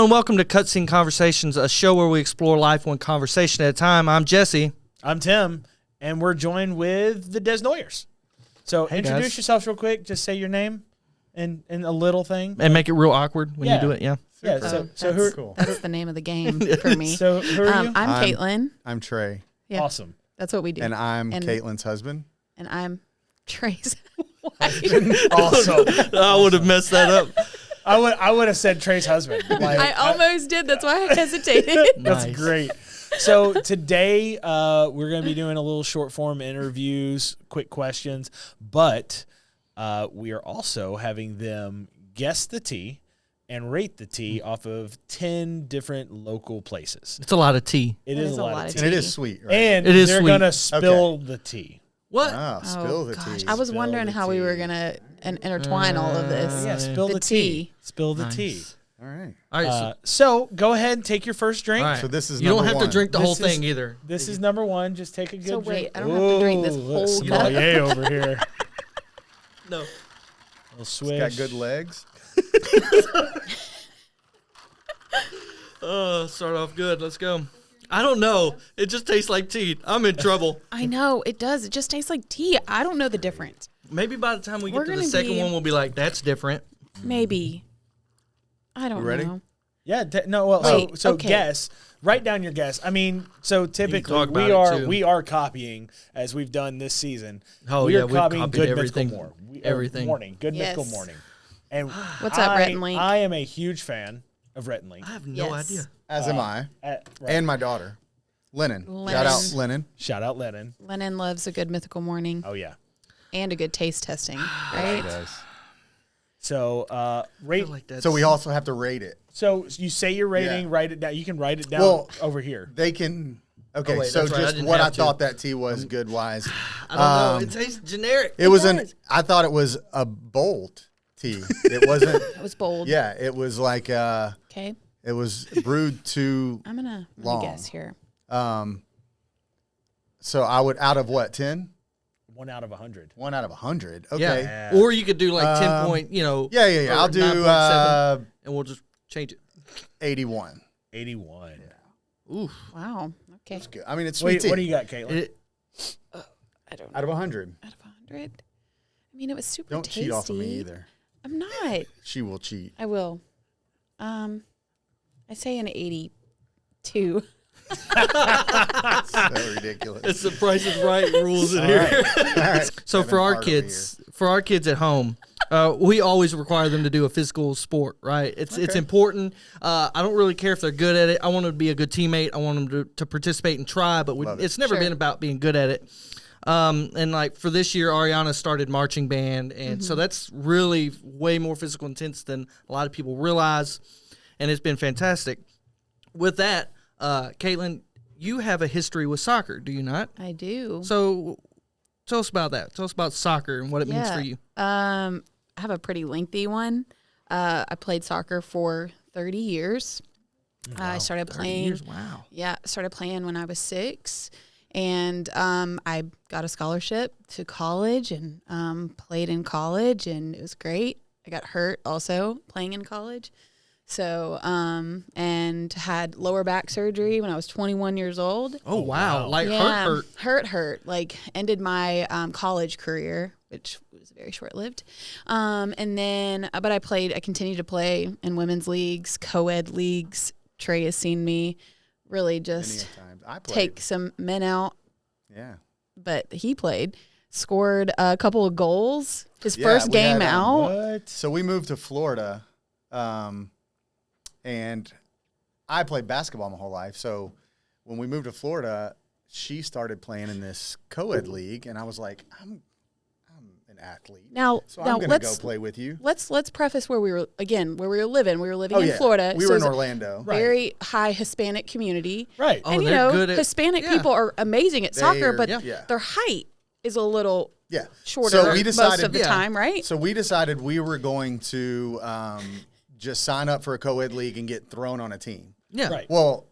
Hello and welcome to Cutscene Conversations, a show where we explore life one conversation at a time. I'm Jesse. I'm Tim, and we're joined with the Desnoyers. So introduce yourselves real quick. Just say your name and a little thing. And make it real awkward when you do it, yeah. Yeah, so who are, cool. That's the name of the game for me. So who are you? I'm Katelyn. I'm Trey. Yeah, Awesome. that's what we do. And I'm Katelyn's husband. And I'm Trey's wife. Awesome. I would have messed that up. I would have said Trey's husband. Like, I almost did. That's why I hesitated. That's Nice. great. So today we're going to be doing a little short form interviews, quick questions, but we are also having them guess the tea and rate the tea off of 10 different local places. It's a lot of tea. It is a lot of tea. And it is sweet, right? And It is they're sweet. going to spill the tea. What? Oh, spill the tea. I was Spill wondering the how we tea. were going to intertwine all of this. Yeah, spill the tea. Spill the Nice. tea. All right. All right, So go ahead and take your first drink. all right. So this is you don't number have one. to drink the This whole is- thing either. This is number one. Just take a good So drink. wait, I don't have to drink this whole cup. sommelier over here. No. Little swish. Got good legs. Start off good. Let's go. I don't know. It just tastes like tea. I'm in trouble. I know, it does. It just tastes like tea. I don't know the difference. Maybe by the time we We're get to the gonna second be- one, we'll be like, that's different. Maybe. I don't You ready? know. Yeah. No. Well. Wait, so okay. guess. Write down your guess. I mean, so typically talk about it, too. we are copying as we've done this season. Oh, we yeah, are we've copying copied Good everything. Mythical Everything. Morning. Good Yes. Mythical Morning. And What's up, Rhett and Link? I am a huge fan of Rhett and Link. I have no Yes. idea. As am I. Right. And my daughter. Lennon. Lennon. Shout out Lennon. Shout out Lennon. Lennon loves a good mythical morning Oh yeah. and a good taste testing, right? So I rate. feel like that's, So we also have to rate it. So you say your rating. Yeah. Write it down. You can write it down Well, over here. They can. Okay, wait, so that's right, I just didn't what have I to. thought that tea was good wise. I don't know. It tastes generic. It was does. I thought it was a bold tea. It wasn't. That was bold. Yeah, it was like Okay. it was brewed too. I'm gonna Long. guess here. So I would out of what 10? 1 out of 100. 1 out of 100. Okay. Yeah. Or you could do like 10 point, Yeah. or I'll do 9.7, and we'll just change it. 81. 81. Ooh. Wow. Okay. It's good. I mean, it's sweet Wait, tea. what do you got, Caitlin? It, I don't know. Out of 100. Out of 100. I mean, it was super Don't tasty. cheat off of me either. I'm not. She will cheat. I will. I say an 82. So ridiculous. it's the Price is Right rules in All here. right. All right. So Kevin for our Hart over kids at home, we always require them to do a physical sport, right? It's important. I don't really care if they're good at it. I want them to be a good teammate. I want them to participate and try, but Love it. it's never Sure. been about being good at it. And like for this year, Ariana started marching band, and so that's really way more physical intense than a lot of people realize, and it's been fantastic. With that, Katelyn, you have a history with soccer, do you not? I do. So tell us about that. Tell us about soccer and what it means for you. I have a pretty lengthy one. I played soccer for 30 years. I started 30 playing. years? Wow. Yeah, started playing when I was 6, and I got a scholarship to college and played in college, and it was great. I got hurt also playing in college. So, and had lower back surgery when I was 21 years old. Oh, wow. Like Yeah, hurt. Like ended my college career, which was very short-lived. And then, but I continued to play in women's leagues, co-ed leagues. Trey has seen me really just Many a times. I played. take some men out, Yeah. but he played, scored a couple of goals. His Yeah, first we game had, out. What? So we moved to Florida, and I played basketball my whole life. So when we moved to Florida, she started playing in this co-ed league, and I was like, I'm an athlete. Now, So I'm going to go let's play with you. let's preface where we were living. We were living Oh, in yeah. Florida. We so were in it's a Orlando. Right. Very high Hispanic community. Right. Oh, And you they're know, good at- Hispanic yeah. people are amazing at soccer, but Yeah. their height is a little Yeah. shorter So we most decided, of the time, right? So we decided we were going to just sign up for a co-ed league and get thrown on a team. Yeah. Right. Well,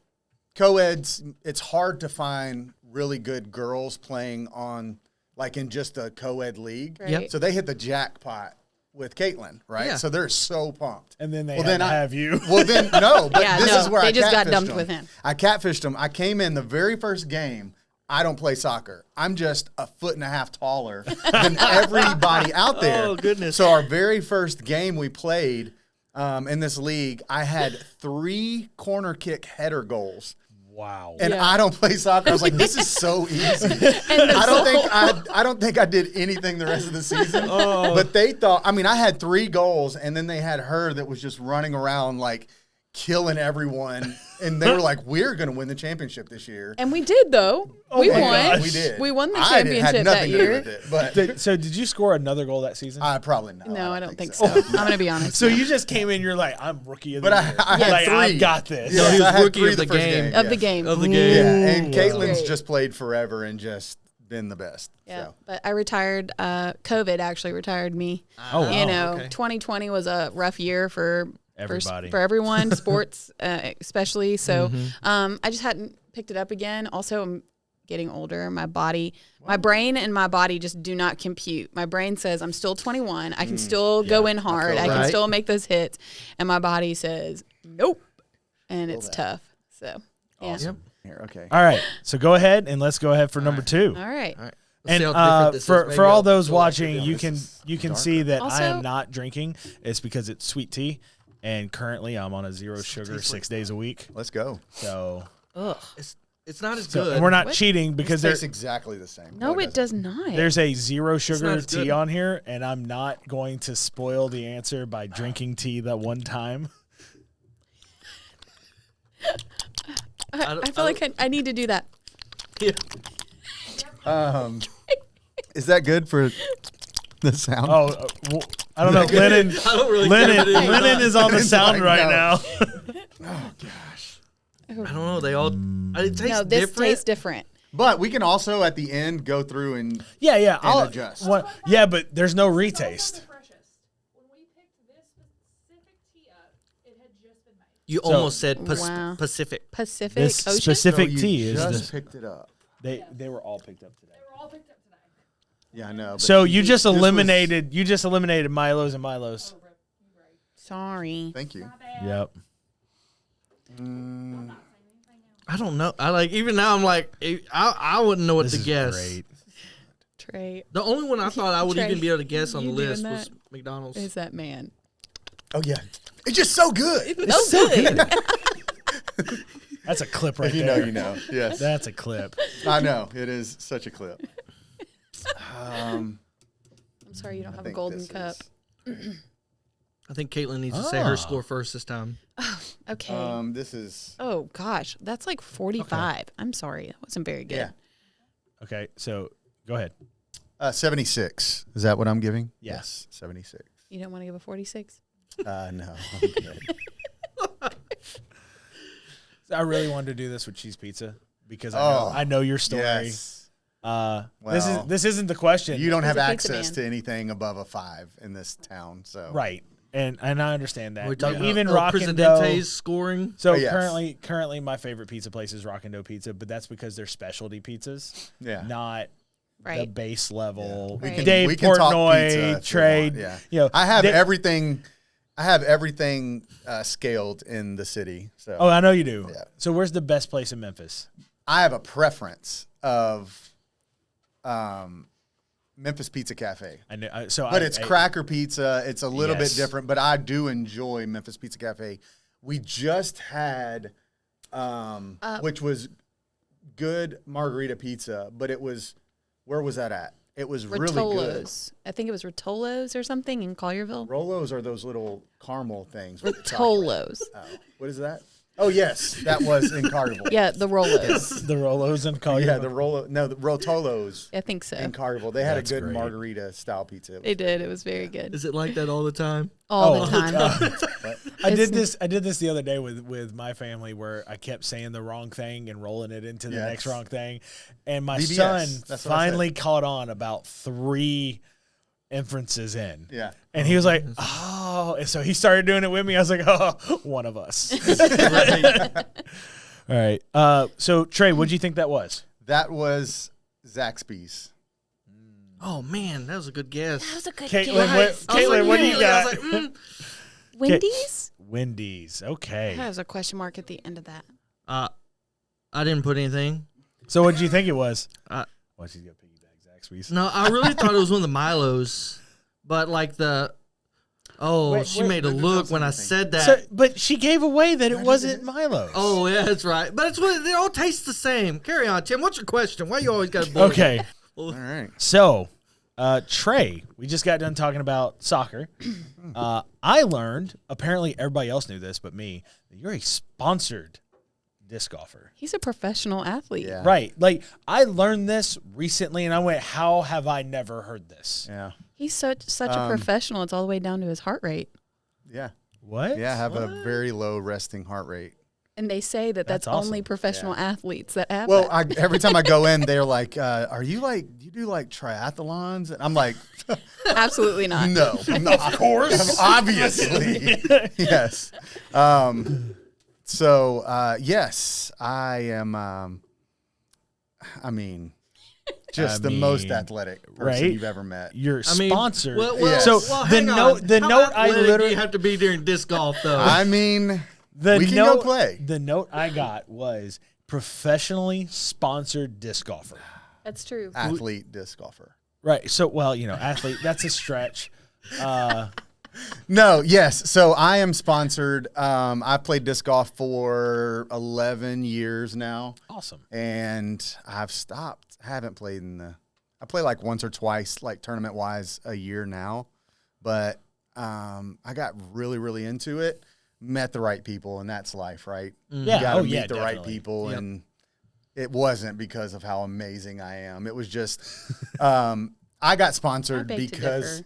co-eds, it's hard to find really good girls playing on, like in just a co-ed league. Right. So they hit the jackpot with Katelyn, right? Yeah. So they're so pumped. And then they then have you. Well, then no, but Yeah, this no, is where they I just got catfished dumped them. with him. I catfished them. I came in the very first game. I don't play soccer. I'm just a foot and a half taller than everybody out there. Oh, goodness. So our very first game we played in this league, I had 3 corner kick header goals. Wow. And Yeah. I don't play soccer. I was like, this is so easy. I don't think I did anything the rest of the season. But they thought, I mean, I had 3 goals, and then they had her that was just running around like killing everyone. And they were like, we're going to win the championship this year. And we did, though. We my won. gosh. We did. We won the I had championship nothing that to do year. with it, but So did you score another goal that season? probably not. No, I don't think so. I'm going to be honest. So no. you just came in, you're like, I'm rookie of the But year. I had like, 3. I've got this. Yeah, No, he was I had rookie 3 of the first game. Of the yes. game. Of the game. Yeah, and Caitlin's Great. just played forever and just been the best. Yeah, So. but I retired. COVID actually retired me. Oh, wow. You know, okay. 2020 was a rough year for Everybody. for everyone, sports especially. So Mm-hmm. I just hadn't picked it up again. Also, I'm getting older. My body, my brain and my body just do not compute. My brain says I'm still 21. I can still go in hard. I can right. still make those hits. And my body says nope. And it's tough. So, yeah. Awesome. Here, okay. All right. So go ahead and let's go ahead for number 2. All right. All right. And Let's see how different this is. for Maybe all I'll those go like watching, it. you can see that I Also- am not drinking. It's because it's sweet tea, and currently I'm on a 0 sugar 6 days a week. Let's go. So, Ugh. It's not as so good. and we're not What? cheating because Tastes there's exactly the same. No, it does not. there's a 0 sugar as tea good. on here, and I'm not going to spoil the answer by drinking tea that one time. I feel like I need to do that. Yeah. Is that good for the sound? Oh, well, I don't know. Lennon, I don't really care if it is. Lennon is on the sound like, right no. now. Oh, gosh. I don't know. They all. It tastes No, this different. tastes different. But we can also at the end go through and Yeah, I'll adjust. Yeah, but there's no retaste. When we picked this specific tea up, it had just been made. You almost said Wow. Pacific. Pacific This Ocean. specific So you tea is just the, picked it up. they were all picked up today. They were all picked up today. Yeah, I know. but So you just this was- eliminated Milos and Milos. Sorry. Thank you. Yep. I don't know. I like even now. I'm like I wouldn't know what This to is guess. great. Trey The only one I thought I would Trey, even be able to guess on the you doing list was that? McDonald's. is that man. Oh yeah, it's just so good. Oh, good. That's a clip right If you there. know, you know. Yes, That's a clip. I know. It is such a clip. I'm sorry you don't have a think golden this cup. is- I think Katelyn needs to say her Ah. score first this time. Okay. This is Oh gosh, that's like 45. I'm sorry, that wasn't very good. yeah. Okay, so go ahead. 76. Is that what I'm giving? Yeah. Yes, 76. You don't want to give a 46? No, I'm good. I really wanted to do this with cheese pizza because Oh, I know your story. Yes. This isn't the question. You don't have He's a pizza access man. to anything above a 5 in this town, so right, and I understand that. We're talking Even about Rock and Dough. Presidente's scoring. So Oh, yes. currently my favorite pizza place is Rock and Dough Pizza, but that's because they're specialty pizzas, Yeah. not the Right. base level. We can- Dave we can talk Portnoy, pizza if you want, Trade. yeah. You know, I have they- everything. I have everything scaled in the city. So Oh, I know you do. Yeah. So where's the best place in Memphis? I have a preference of Memphis Pizza Cafe. I know. But it's cracker pizza. It's a little Yes. bit different, but I do enjoy Memphis Pizza Cafe. We just had, which was good margarita pizza, but it was, where was that at? It was really good. Rotolo's. I think it was Rotolo's or something in Collierville. Rolos are those little caramel things. with chocolate. Rotolo's. Oh, what is that? Oh, yes, that was in Carnival. Yeah, the Rolos. the Rolos and call Yeah, the Rotolos I think so. in Carnival. They had That's a good great. margarita style pizza. They did. It was very good. Is it like that all the time? All the time. I did It's- this the other day with my family where I kept saying the wrong thing and rolling it into the Yes. next wrong thing, and my VBS, son that's what I said. finally caught on about 3 inferences in. Yeah. And he was like, "Oh!" And so he started doing it with me. I was like, "Oh, one of us." All right. So Trey, what do you think that was? That was Zaxby's. Oh man, that was a good guess. That was a good Caitlin, guess. Caitlin, what do you I got? was like, Wendy's? Wendy's. Okay. That was a question mark at the end of that. I didn't put anything. So what did you think it was? Uh, Why don't you go piggyback Zaxby's? No, I really thought it was one of the Milos, but like she made a look when I said that. So, but she gave away that it wasn't Milo's. Oh yeah, that's right. But it's what they all taste the same. Carry on, Tim. What's your question? Why you always got to Okay. All right. So, Trey, we just got done talking about soccer. I learned, apparently everybody else knew this but me, that you're a sponsored disc golfer. He's a professional athlete. Yeah. Right. Like, I learned this recently, and I went, how have I never heard this? Yeah. He's such a professional. It's all the way down to his heart rate. Yeah. What? Yeah. I have a very low resting heart rate. And they say that that's awesome. only professional athletes that have Well, that. every time I go in, they're like, "Are you like? Do you do like triathlons?" And I'm like, Absolutely not. "No, of course, obviously, yes." Yes, I am. The most athletic person right? you've ever met. You're sponsored. Yeah. So the hang on. note How I athletic literally do you have to be during disc golf though. the we can note go play. The note I got was professionally sponsored disc golfer. That's true. Athlete disc golfer. Right. So, well, athlete, that's a stretch. No, yes. So I am sponsored. I've played disc golf for 11 years now. Awesome. And I've stopped. I haven't played I play like once or twice, like tournament wise, a year now. But I got really, really into it. Met the right people, and that's life, right? Yeah. You gotta meet the definitely. right people, and it wasn't because of how amazing I am. It was just I got sponsored because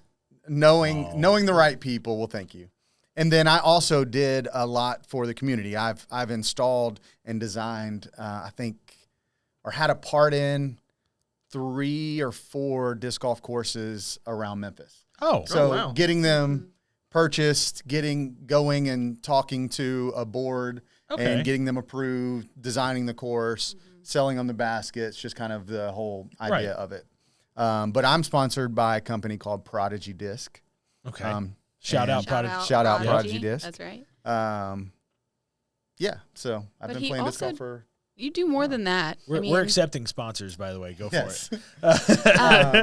knowing the right people. Well, thank you. And then I also did a lot for the community. I've installed and designed, had a part in 3 or 4 disc golf courses around Memphis. So getting them purchased, going and talking to a board and getting them approved, designing the course, selling them the baskets, just kind of the whole idea of it. But I'm sponsored by a company called Prodigy Disc. Okay. Shout out Prodigy Disc. That's right. Yeah. So I've But been he playing disc golf also- for. You do more than that. We're accepting sponsors, by the way. Go for it.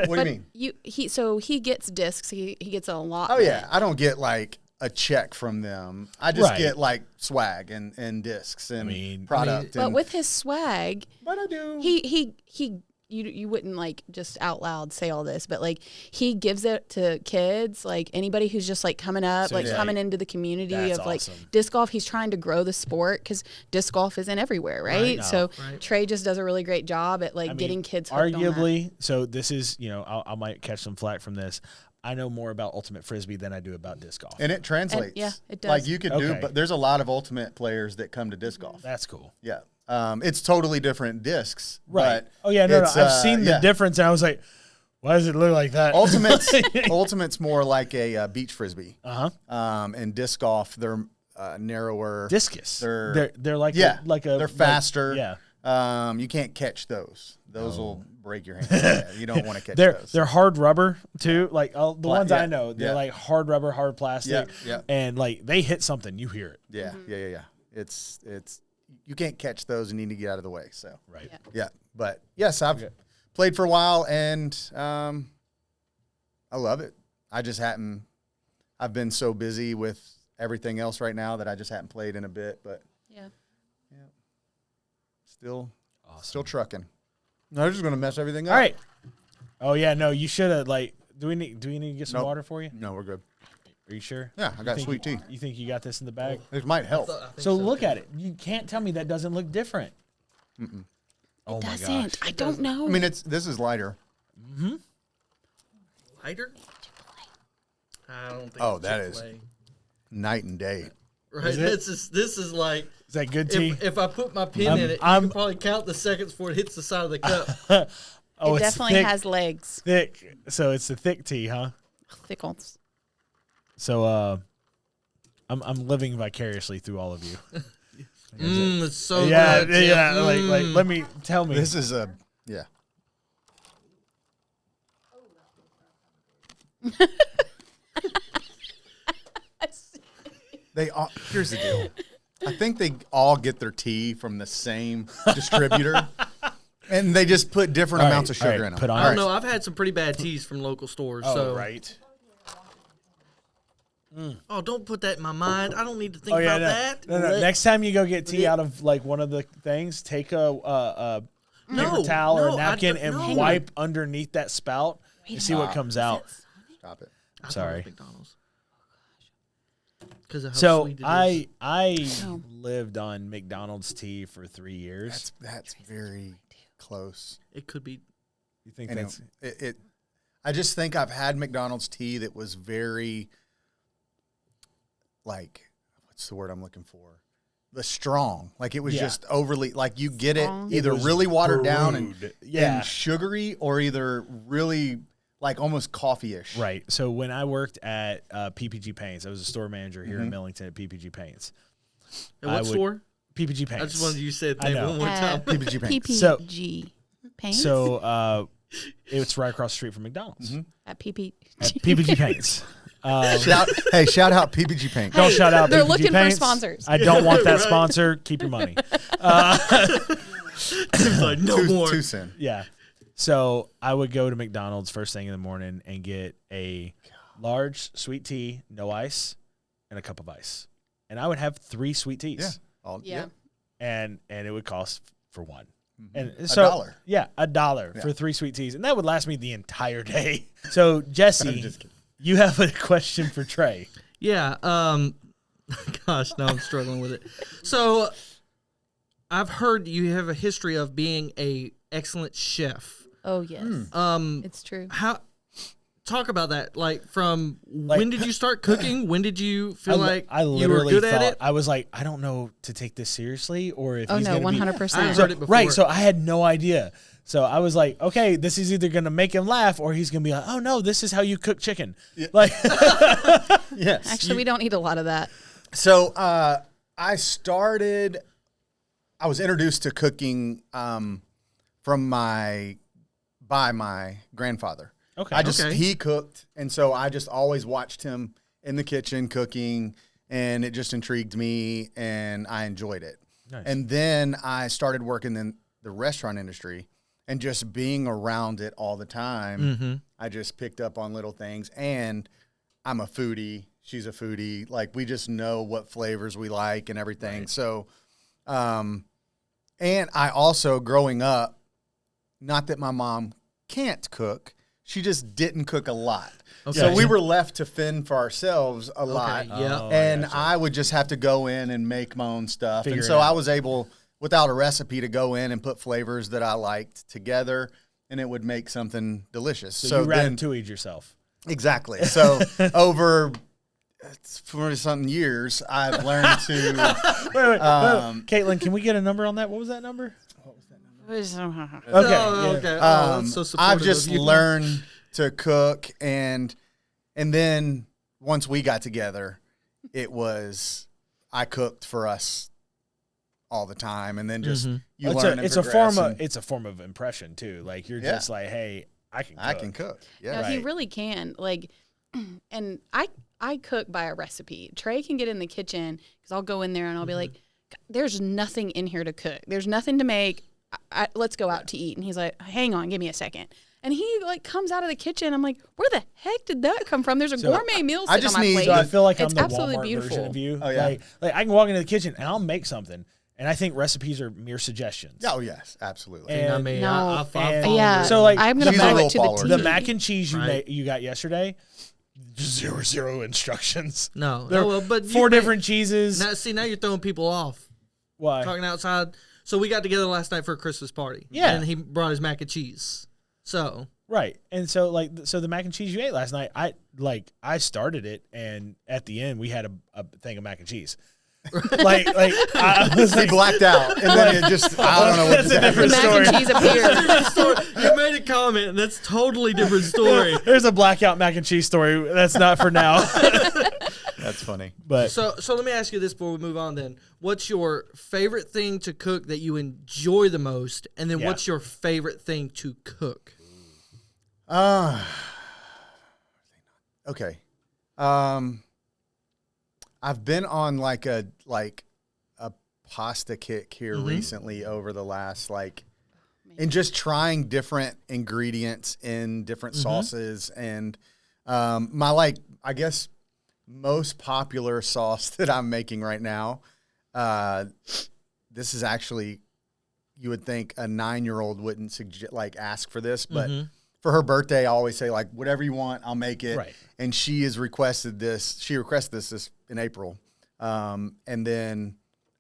What do you mean? He gets discs. He gets a lot. Oh yeah, I don't get like a check from them. I just get like swag and discs and product. But with his swag, but I do. He you wouldn't like just out loud say all this, but like he gives it to kids, like anybody who's just like coming up, coming into the community That's of like awesome. disc golf. He's trying to grow the sport because disc golf isn't everywhere, right? So Trey just does a really great job at getting kids hooked on that. Arguably, so this is I might catch some flack from this. I know more about ultimate frisbee than I do about disc golf, and it translates. Yeah, it does. Like you could do, but there's a lot of ultimate players that come to disc golf. That's cool. Yeah. It's totally different discs. Right. But no. I've seen the difference, and I was like, why does it look like that? Ultimate's more like a beach frisbee. And disc golf, they're narrower. Discus. They're like they're faster. Yeah. You can't catch those. Those will break your hand. You don't want to catch those. They're hard rubber too. Like the ones I know, they're like hard rubber, hard plastic. Yeah. And like they hit something, you hear it. Yeah. Yeah. It's you can't catch those and need to get out of the way. So right. Yeah. But yes, I've played for a while and I love it. I've been so busy with everything else right now that I just hadn't played in a bit. But still trucking. No, they're just gonna mess everything up. All right. Oh yeah, no, you should have do we need to get some water for you? No, we're good. Are you sure? Yeah, I got sweet tea. You think you got this in the bag? It might help. So look at it. You can't tell me that doesn't look different. Oh my gosh. Doesn't. I don't know. I mean, this is lighter. Lighter? I don't think. Oh, that is night and day. Right. This is like. Is that good tea? If I put my pin in it, you can probably count the seconds before it hits the side of the cup. Oh, it definitely has legs. Thick. So it's the thick tea, huh? Thickles. So I'm living vicariously through all of you. It's so good. Yeah. Like let me tell me. This is Here's the deal. I think they all get their tea from the same distributor, and they just put different amounts of sugar in them. Put on. I don't know. I've had some pretty bad teas from local stores. So. Right. Oh, don't put that in my mind. I don't need to think about that. No. Next time you go get tea out of like one of the things, take a paper towel or a napkin and wipe underneath that spout and see what comes out. Stop it. Sorry. McDonald's. Because So I lived on McDonald's tea for 3 years. That's very close. It could be. You think And that's I just think I've had McDonald's tea that was very, like, what's the word I'm looking for? The strong. Like, it was just overly, like, you get Strong. it either really watered down and Yeah. sugary, or either really, like, almost coffee-ish. right? So when I worked at PPG Paints, I was a store manager here in Millington at PPG Paints. And what store? PPG Paints. I just wanted you to say the I name know. one more time. PPG Paints. PPG Paints? So it's right across the street from McDonald's. At PPG. At PPG Paints. Shout out PPG Paints. Don't shout out They're PPG looking for Paints. sponsors. I don't want that sponsor. Keep your money. It's like, no more. 2 cents. Yeah. So I would go to McDonald's first thing in the morning and get a large sweet tea, no ice, and a cup of ice. And I would have 3 sweet teas. Yeah. And it would cost for one. And $1. so yeah, $1 for 3 sweet teas. And that would last me the entire day. So Jesse, you have a question for Tray. Yeah. Gosh, now I'm struggling with it. So I've heard you have a history of being a excellent chef. Oh, yes. It's true. Talk about that. Like, when did you start cooking? When did you feel like I you were literally good at it? I was like, I don't know to take this seriously or if he's no, going to 100%. I've heard it before. Right, so I had no idea. So I was like, okay, this is either going to make him laugh or he's going to be like, oh, no, this is how you cook chicken. Like, Yes. Actually, we don't eat a lot of that. So I was introduced to cooking by my grandfather. okay. He cooked, and so I just always watched him in the kitchen cooking, and it just intrigued me, and I enjoyed it. Nice. And then I started working in the restaurant industry, and just being around it all the time, I just picked up on little things. And I'm a foodie. She's a foodie. Like, we just know what flavors we like and everything. Right. So, and I also, growing up, not that my mom can't cook, she just didn't cook a lot. Okay. So we were left to fend for ourselves a lot. Yeah. And I would just have to go in and make my own stuff. And so I was able, without a recipe, to go in and put flavors that I liked together, and it would make something delicious. So you ratatouille'd yourself. Exactly. So over 40-something years, I've learned to... Wait. Katelyn, can we get a number on that? What was that number? Okay. Okay. That's so supportive I've just of you. learned to cook, and then once we got together, it was I cooked for us all the time, and then just you learn. It's a form of impression too. Like, you're just like, hey, I can cook. Yeah, no, he really can. Like, and I cook by a recipe. Tray can get in the kitchen because I'll go in there and I'll be like, there's nothing in here to cook. There's nothing to make. Let's go out to eat. And he's like, hang on, give me a second. And he like comes out of the kitchen. I'm like, where the heck did that come from? There's a gourmet meal sitting on my plate. So I feel like it's I'm the absolutely Walmart beautiful version of you. Oh, yeah. Like I can walk into the kitchen and I'll make something. And I think recipes are mere suggestions. Oh yes, absolutely. And, I mean, No. I follow Yeah. So, like, I'm gonna she's a follow rule it to the follower. T. the mac and cheese Right. you got yesterday, zero instructions. No. There well, but you 4 may- different cheeses. Now you're throwing people off. Why? Talking outside. So we got together last night for a Christmas party. Yeah. And he brought his mac and cheese. So. Right. And so the mac and cheese you ate last night, I started it, and at the end we had a thing of mac and cheese. I was He like, blacked out, and then it just I don't know what That's a just happened. different The mac and cheese appeared. You made a comment, and that's totally different story. there's a blackout mac and cheese story. That's not for now. That's funny. But So let me ask you this before we move on then. What's your favorite thing to cook that you enjoy the most? And then what's your favorite thing to cook? Okay. I've been on like a pasta kick here recently over the last and just trying different ingredients in different sauces and my I guess most popular sauce that I'm making right now. This is actually, you would think a 9-year-old wouldn't ask for this, but for her birthday, I always say whatever you want, I'll make it. Right. And she has requested this. She requested this in April. And then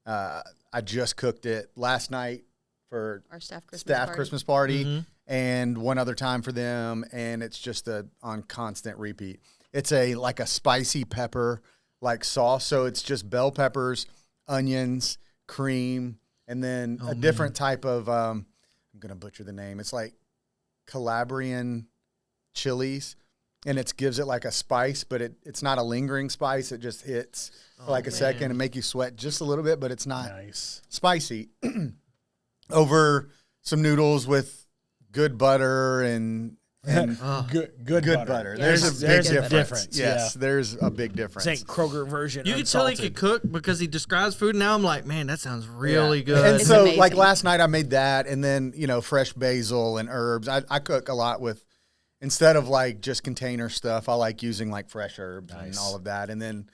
I just cooked it last night for Our staff Christmas party and one other time for them. And it's just on constant repeat. It's a spicy pepper sauce. So it's just bell peppers, onions, cream, and then a different type of, I'm going to butcher the name. It's Calabrian chilies, and it gives it a spice, but it's not a lingering spice. It just hits for a second and make you sweat just a little bit, but it's not spicy. Over some noodles with good butter and good butter. Yeah. There's a big a difference. Yes, there's a big difference. This ain't Kroger version. You can tell he could cook because he describes food. Now I'm like, man, that sounds really good. And It's so, amazing. last night I made that, and then fresh basil and herbs. I cook a lot with, instead of just container stuff, I like using fresh herbs and all of that. And then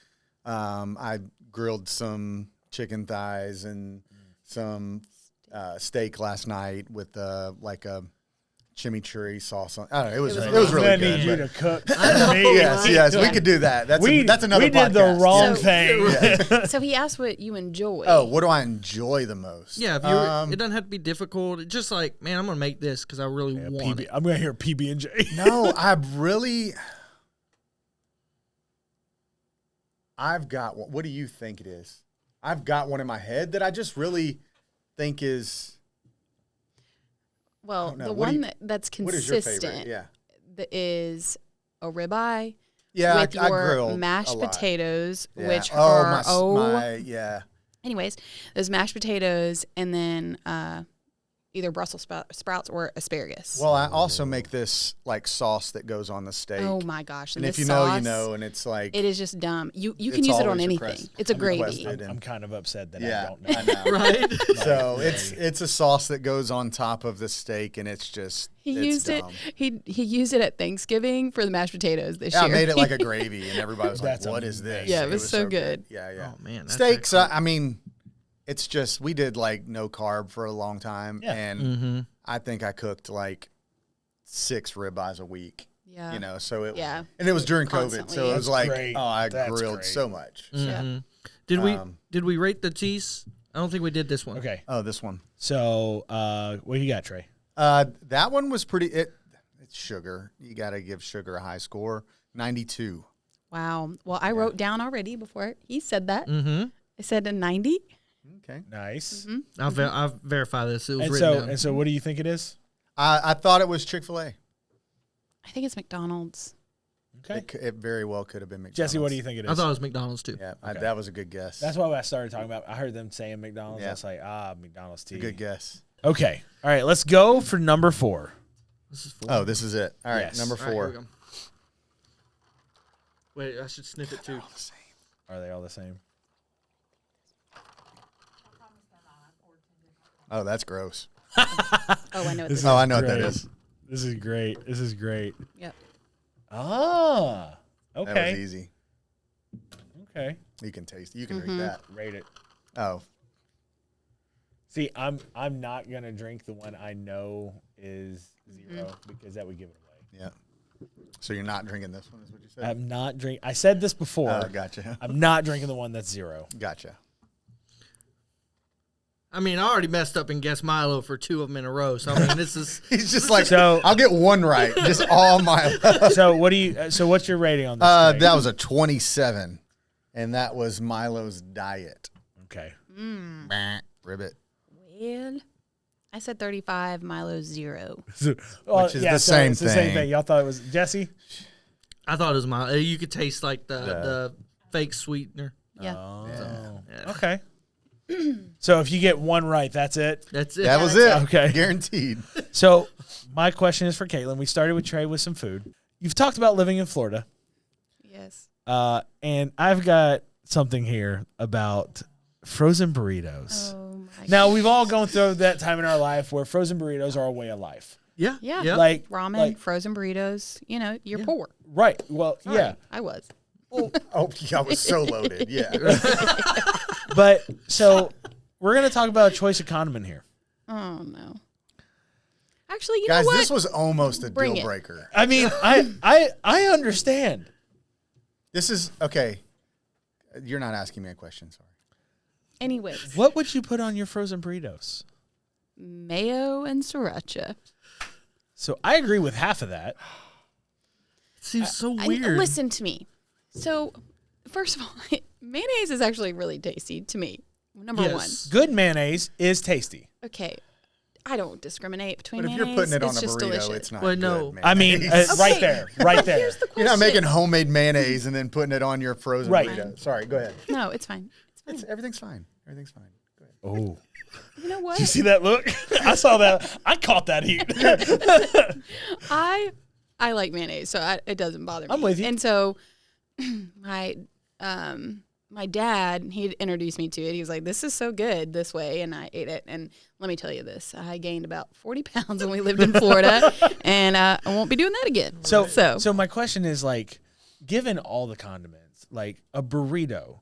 I grilled some chicken thighs and some steak last night with a chimichurri sauce on. I don't know. It was really I good. need you to cook. Yes, we could do that. That's another We did podcast. the wrong So- thing. So he asked what you enjoy. Oh, what do I enjoy the most? Yeah, if you're, it doesn't have to be difficult. It's just man, I'm gonna make this because I really want it. I'm gonna hear PB&J. No, I've got one. What do you think it is? I've got one in my head that I just really think is. Well, know. the What do one you- that's What is your consistent favorite? Yeah. is a ribeye Yeah, with I your grilled mashed a lot. potatoes, Yeah. which are yeah. anyways, those mashed potatoes and then either Brussels sprouts or asparagus. Well, I also make this sauce that goes on the steak. oh my gosh! and this if you know, sauce, you know, and it's it is just dumb. You can It's use it on always anything. request- It's a gravy. requested. I'm kind of upset that yeah, I don't know. I know. Right? So it's a sauce that goes on top of the steak, and it's just He it's used dumb. it. He used it at Thanksgiving for the mashed potatoes this Yeah, I year. made it like a gravy, and everybody was like, That's "What is this?" Yeah, it was so good. Yeah, yeah. Oh man, that's Steaks. excellent. I mean, it's just we did no carb for a long time, Yeah. and I think I cooked 6 ribeyes a week. Yeah. So it Yeah. and it was during COVID, Constantly. so it was That's great. I That's grilled great. so much. So. Mhm. Did we rate the cheese? I don't think we did this one. Okay, Oh, this one. so what do you got, Trey? That one was pretty. It's sugar. You got to give sugar a high score. 92. Wow. Well, I wrote down already before he said that. Mm-hmm. I said a 90. Okay. Nice. I'll verify this. It was And written so, down. and so, what do you think it is? I thought it was Chick-fil-A. I think it's McDonald's. Okay, It very well could have been McDonald's. Jesse, what do you think it is? I thought it was McDonald's too. Yeah, Okay. that was a good guess. That's why I started talking about. I heard them saying McDonald's. Yeah. I was like, McDonald's tea. a good guess. Okay, all right, let's go for number 4. This is full. Oh, this is it. All right, Yes. number All right, here 4. we go. Wait, I should sniff it too. Are they all the same? Oh, that's gross. Oh, I know what this is. Oh, I know what that great. is. This is great. This is great. Yep. Ah, That was okay, easy. okay. You can taste it. You can read that. Rate it. Oh, See, I'm not gonna drink the one I know is 0 because that would give it away. yeah. So you're not drinking this one, is what you said? I'm not drink. I said this before. Oh, gotcha. I'm not drinking the one that's 0. Gotcha. I mean, I already messed up and guessed Milo for 2 of them in a row. So I mean, this is He's just like, So- I'll get one right. Just all my. So what do you? So what's your rating on this? Trey? That was a 27, and that was Milo's diet. Okay. Ribbit. Well, I said 35, Milo 0. Which is the same it's the same thing. thing. Y'all thought it was Jesse? I thought it was Milo. You could taste the fake sweetener. Yeah. Oh. Yeah. Okay. So if you get one right, that's it. That's it. That was that's it. Okay. Guaranteed. So my question is for Katelyn. We started with Trey with some food. You've talked about living in Florida. And I've got something here about frozen burritos. Oh my Now, we've all gone through that time in our life where frozen burritos are a way of life. Yeah. Yeah. Yeah. Like ramen, frozen burritos. You know, you're poor. right. Well, Sorry, yeah. I was. Oh, yeah, I was so loaded. Yeah. But so we're going to talk about a choice of condiment here. Oh no. Actually, you Guys, know what? this was almost a Bring deal it. breaker. I mean, I understand. This is okay. You're not asking me a question, sorry. Anyways, What would you put on your frozen burritos? mayo and sriracha. So I agree with half of that. It seems so I- weird. listen to me. So, first of all, mayonnaise is actually really tasty to me. Number Yes. Good mayonnaise is tasty. one. Okay. I don't discriminate between But if mayonnaise. you're putting it on it's a just burrito, delicious. it's not Well, good, no. man. I mean, right there, right there. Here's the question. You're not making homemade mayonnaise and then putting it on your frozen Right. burrito. Sorry, go ahead. No, it's fine. Everything's fine. Everything's fine. Go ahead. Oh, You know what? you see that look? I saw that. I caught that heat. I like mayonnaise, so it doesn't bother me. I'm with you. And so my dad, he introduced me to it. He was like, "This is so good this way," and I ate it. And let me tell you this: I gained about 40 pounds when we lived in Florida, and I won't be doing that again. So my question is like, given all the condiments, like a burrito,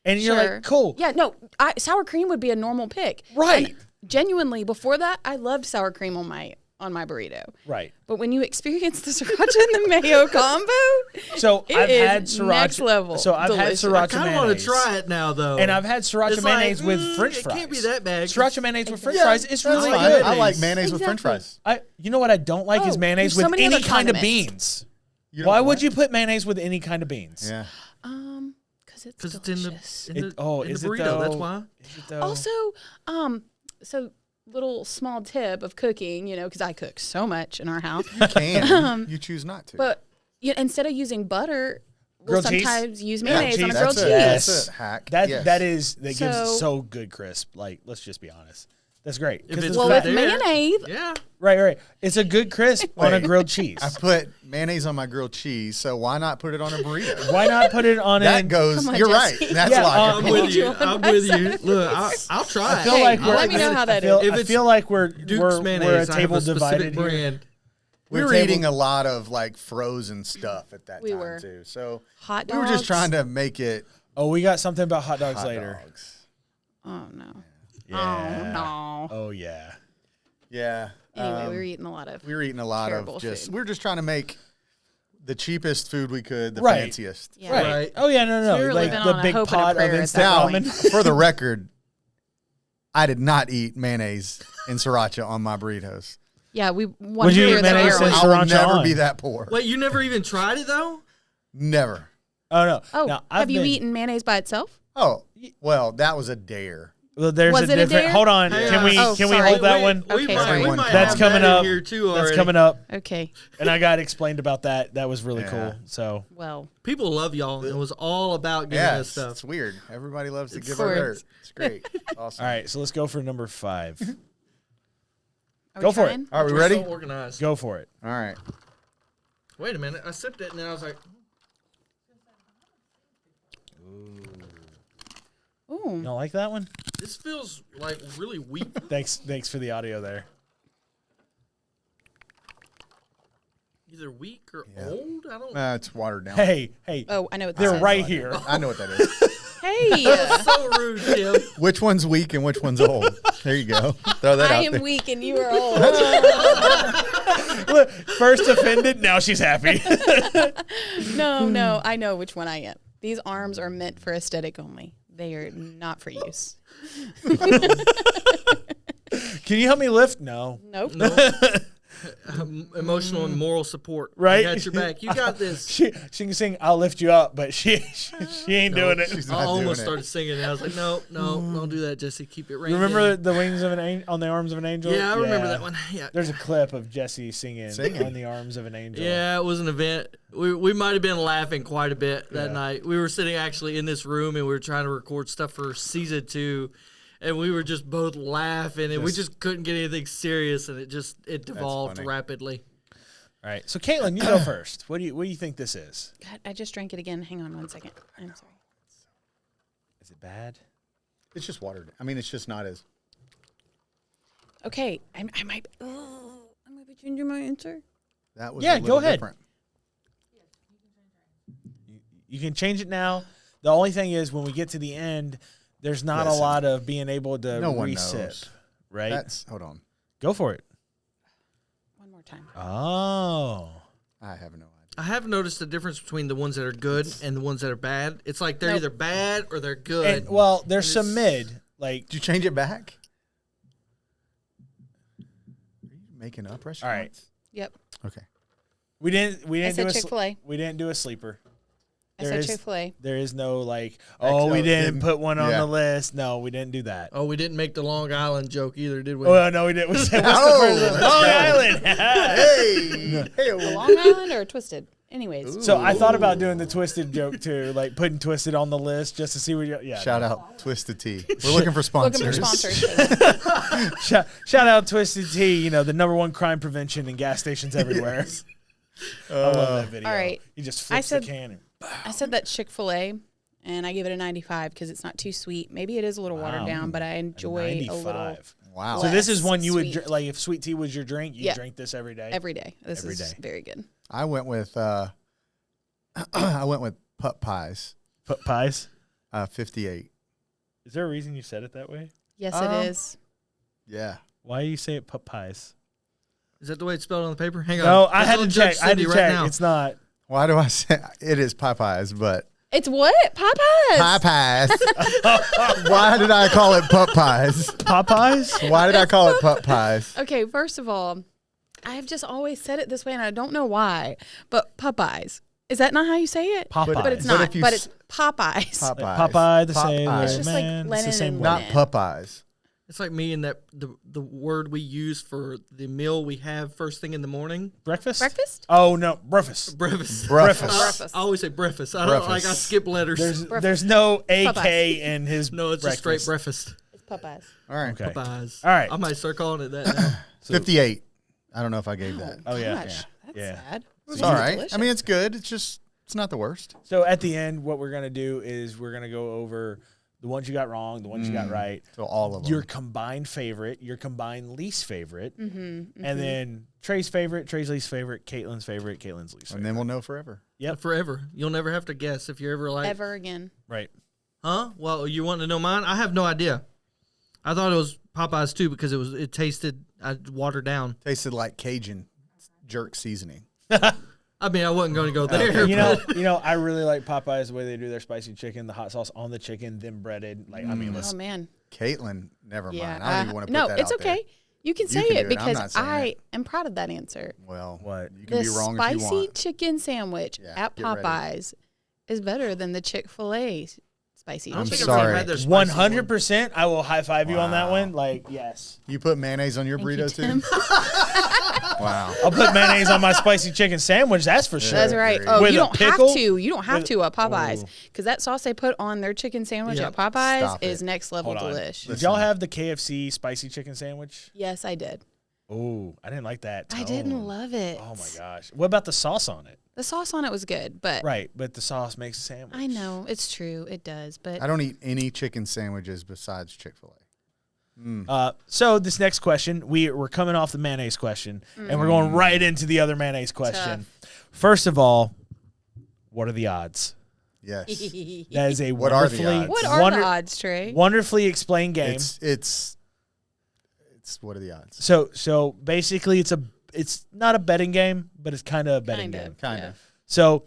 and you're Sure. like, cool, Yeah, no, sour cream would be a normal pick. Right. And genuinely, before that, I loved sour cream on my burrito. right. But when you experience the sriracha and the mayo combo, So it I've is had sriracha. next level. So I've delicious. had I sriracha kind of mayonnaise. want to try it now, though. And I've had sriracha It's like, mayonnaise with French it fries. can't be that bad. Sriracha mayonnaise with French Yeah, fries. It's that's really fine. good. I like mayonnaise with French Exactly. fries. You know what I don't like is Oh, mayonnaise there's so with many any other kind of condiments. beans. You don't Why what? would you put mayonnaise with any kind of beans? Yeah. Because it's Because it's in the, delicious. in the, Is in the it burrito. though? That's why. Is it though? Also, so little small tip of cooking, because I cook so much in our house. You can. You choose not to. But instead of using butter, we'll Grilled cheese? sometimes use Yeah, mayonnaise on a cheese. grilled That's cheese. it. Yes. That's it. Hack. that Yes. that gives it So- so good crisp. Like, let's just be honest. That's great. If 'Cause it's it's Well, right with there. mayonnaise, Yeah. right. It's a good crisp on a Wait. grilled cheese. I put mayonnaise on my grilled cheese, so why not put it on a burrito? Why not put it on That a goes. Come on, You're Jesse. right. That's Yeah, I'm logical. with you. I'm with you. Look, I'll try I it. feel Hey, like we're let me know how that I feel, is. If I it's feel like we're Duke's mayonnaise. we're a I have table a specific divided here. brand. We We're were table- eating a lot of like frozen stuff at that We time were. too. So hot we dogs. were just trying to make it Oh, we got something about hot dogs hot later. dogs. Oh no. Yeah. Oh no. Oh yeah. Yeah. Anyway, we were eating a lot of. we were eating a lot terrible of just. food. We were just trying to make the cheapest food we could, the Right. fanciest. Yeah. Right. Right. Oh yeah, no. we were Like living the on a big hope and a pot of prayer at instant that Now, ramen. for the record, I did not eat mayonnaise and siracha on my burritos. Yeah, we Would one you here eat and there. mayonnaise and I will sriracha never on? be that poor. Wait, you never even tried it though? Never. Oh no. Oh, Now, I've have you been- eaten mayonnaise by itself? Oh, well, that was a dare. Well, there's Was a it a different. dare? Hold on. Hey, Can we oh, can we sorry. hold that one? We Okay, might, sorry. we might That's have coming that in up. here too That's already. coming up, Okay. and I got explained about that. That was really Yeah. cool. So Well, People love y'all. It was all about giving Yeah, us stuff. it's weird. Everybody loves to It's give her course. dirt. It's great. Awesome. all right, so let's go for number 5. are Go we for it. trying? All right, we We're ready? so organized. Go for it. All right. Wait a minute. I sipped it and then I was like, You Ooh. don't like that one? this feels like really weak. Thanks for the audio there. Either weak or Yeah. old. I don't. It's watered down. Hey, Oh, I know what this they're is. right here. I know what that is. Hey, So rude, Tim. Which one's weak and which one's old? There you go. Throw that I out am there. weak and you are old. Look, first offended, now she's happy. No, I know which one I am. These arms are meant for aesthetic only. They are not for use. Can you help me lift? No. Nope. No. Emotional and moral support. Right? I got your back. You got this. She can sing "I'll lift you up," but she ain't No, doing it. she's I not doing almost it. started singing and I was like, no, don't do that, Jesse. Keep it right. Remember the wings of an angel on the arms of an angel? Yeah, I remember that one. Yeah. There's a clip of Jesse singing Singing. on the arms of an angel. Yeah, it was an event. We might have been laughing quite a bit that Yeah. night. We were sitting actually in this room and we were trying to record stuff for season 2, and we were just both laughing and we just couldn't get anything serious, and it devolved funny. rapidly. All right. So Katelyn, you go first. What do you think this is? God, I just drank it again. Hang on 1 second. I'm sorry. Is it bad? It's just watered. I mean, it's just not as. Okay, I might be changing my answer. That was Yeah, a little go ahead. different. You can change it now. The only thing is when we get to the end, there's not a Listen. lot of being able to No one resip, knows. right? Hold on. Go for it. One more time. Oh. I have no idea. I have noticed the difference between the ones that are good and the ones that are bad. It's like they're Nope. either bad or they're good. And, well, there's And some it's- mid. Like, Did you change it back? Are you making up all restaurants? right. Yep. Okay. We didn't I said do a Chick-fil-A. we didn't do a sleeper. I There said is- Chick-fil-A. There is no like, Actually, we didn't didn't- put one on yeah. the list. No, we didn't do that. Oh, we didn't make the Long Island joke either, did we? Oh, no, we didn't. What's the Oh, first one? let's Long go. Island. Hey. A Long Island or a Twisted? Anyways. So I thought about doing the Twisted joke too, like putting Twisted on the list just to see what. Yeah. Shout out Twisted Tea. We're looking for sponsors. Looking for sponsors. For this. Shout out Twisted Tea. You know, the #1 crime prevention in gas stations everywhere. I love that video. All right. He just I flips said- the can. And, I said that Chick-fil-A, and I give it a 95 because it's not too sweet. Maybe it is a little watered Wow. down, but I enjoy a little 95. Wow. So this is less one you would sweet. drink, like if sweet tea was your drink, you Yeah. drink this every day. every day. This Every is day. very good. I went with putt pies. Put pies. 58. Is there a reason you said it that way? Yes, Um, it is. Yeah. Why do you say it put pies? Is that the way it's spelled on the paper? Hang on. No, I Let's had go to Judge check. I had to Cindy check. right now. It's not. Why do I say it is Popeyes, but It's what? Popeyes. Popeyes? Why did I call it putt pies? Popeyes? Why did I call it putt pies? Okay, first of all, I've just always said it this way, and I don't know why. But Popeyes. Is that not how you say it? Popeyes. But it's But not. if you But s- it's Popeyes. Popeyes. Popeye, the same Popeyes. It's just like man. It's Lennon the same and word. Not Lennon. Popeyes. It's like me and that the word we use for the meal we have first thing in the morning. Breakfast? Breakfast? Oh, no. Breakfast. Breakfast. Breakfast. Breakfast. I always say breakfast. I don't like I Breakfast. skip letters. There's no AK Popeyes. in his no, it's breakfast. just straight breakfast. It's Popeyes. All right. Okay. Popeyes. All right. I might start calling it that now. 58. I don't know if I gave that. Oh, yeah. Gosh, that's Yeah. sad. It's all right. I mean, it's good. It's not the worst. So at the end, what we're going to do is we're going to go over the ones you got wrong, the ones you got right, So all of them. your combined favorite, your combined least favorite, Mm-hmm, and then Trey's favorite, Trey's least favorite, Caitlin's favorite, Caitlin's least and favorite. then we'll know forever. Yep. Forever. You'll never have to guess if you're ever like, ever again. Right. huh? Well, you want to know mine? I have no idea. I thought it was Popeyes too because it tasted watered down. Tasted like Cajun jerk seasoning. I mean, I wasn't going to go there. You but- know, I really like Popeyes the way they do their spicy chicken, the hot sauce on the chicken, then breaded. Like, I mean, Oh listen, man. Caitlin, never Yeah. mind. I don't even want to put no, that it's out okay. there. You can say can it do it. I'm because not saying I it. am proud of that answer. Well, What? you can The be wrong if you spicy want. chicken sandwich Yeah, at get ready. Popeyes is better than the Chick-fil-A spicy I don't I'm think chicken. I've ever sorry. had their spicy 100%. I will high five you on that Wow. one. Like, yes. You put mayonnaise on your Thank you, burrito Tim. too? Wow. I'll put mayonnaise on my spicy chicken sandwich. That's for sure. That's right. Very Oh, With you a don't have pickle? to. You don't have With- to at Popeyes Ooh. because that sauce they put on their chicken sandwich Yep. at Popeyes Stop is it. next level Hold on. delish. Did y'all have the KFC spicy chicken sandwich? Yes, I did. Oh, I didn't like that. I didn't tone. love it. Oh my gosh. What about the sauce on it? The sauce on it was good, but Right, but the sauce makes a sandwich. I know it's true. It does, but I don't eat any chicken sandwiches besides Chick-fil-A. So this next question, we're coming off the mayonnaise question, and we're Mm. going right into the other mayonnaise question. First of all, what are the odds? Yes. That is a What are the wonderfully, odds? what are wonder- the odds, Trey? wonderfully explained game. It's what are the odds? So basically, it's not a betting game, but it's kind of a betting game. Kind yeah. of. So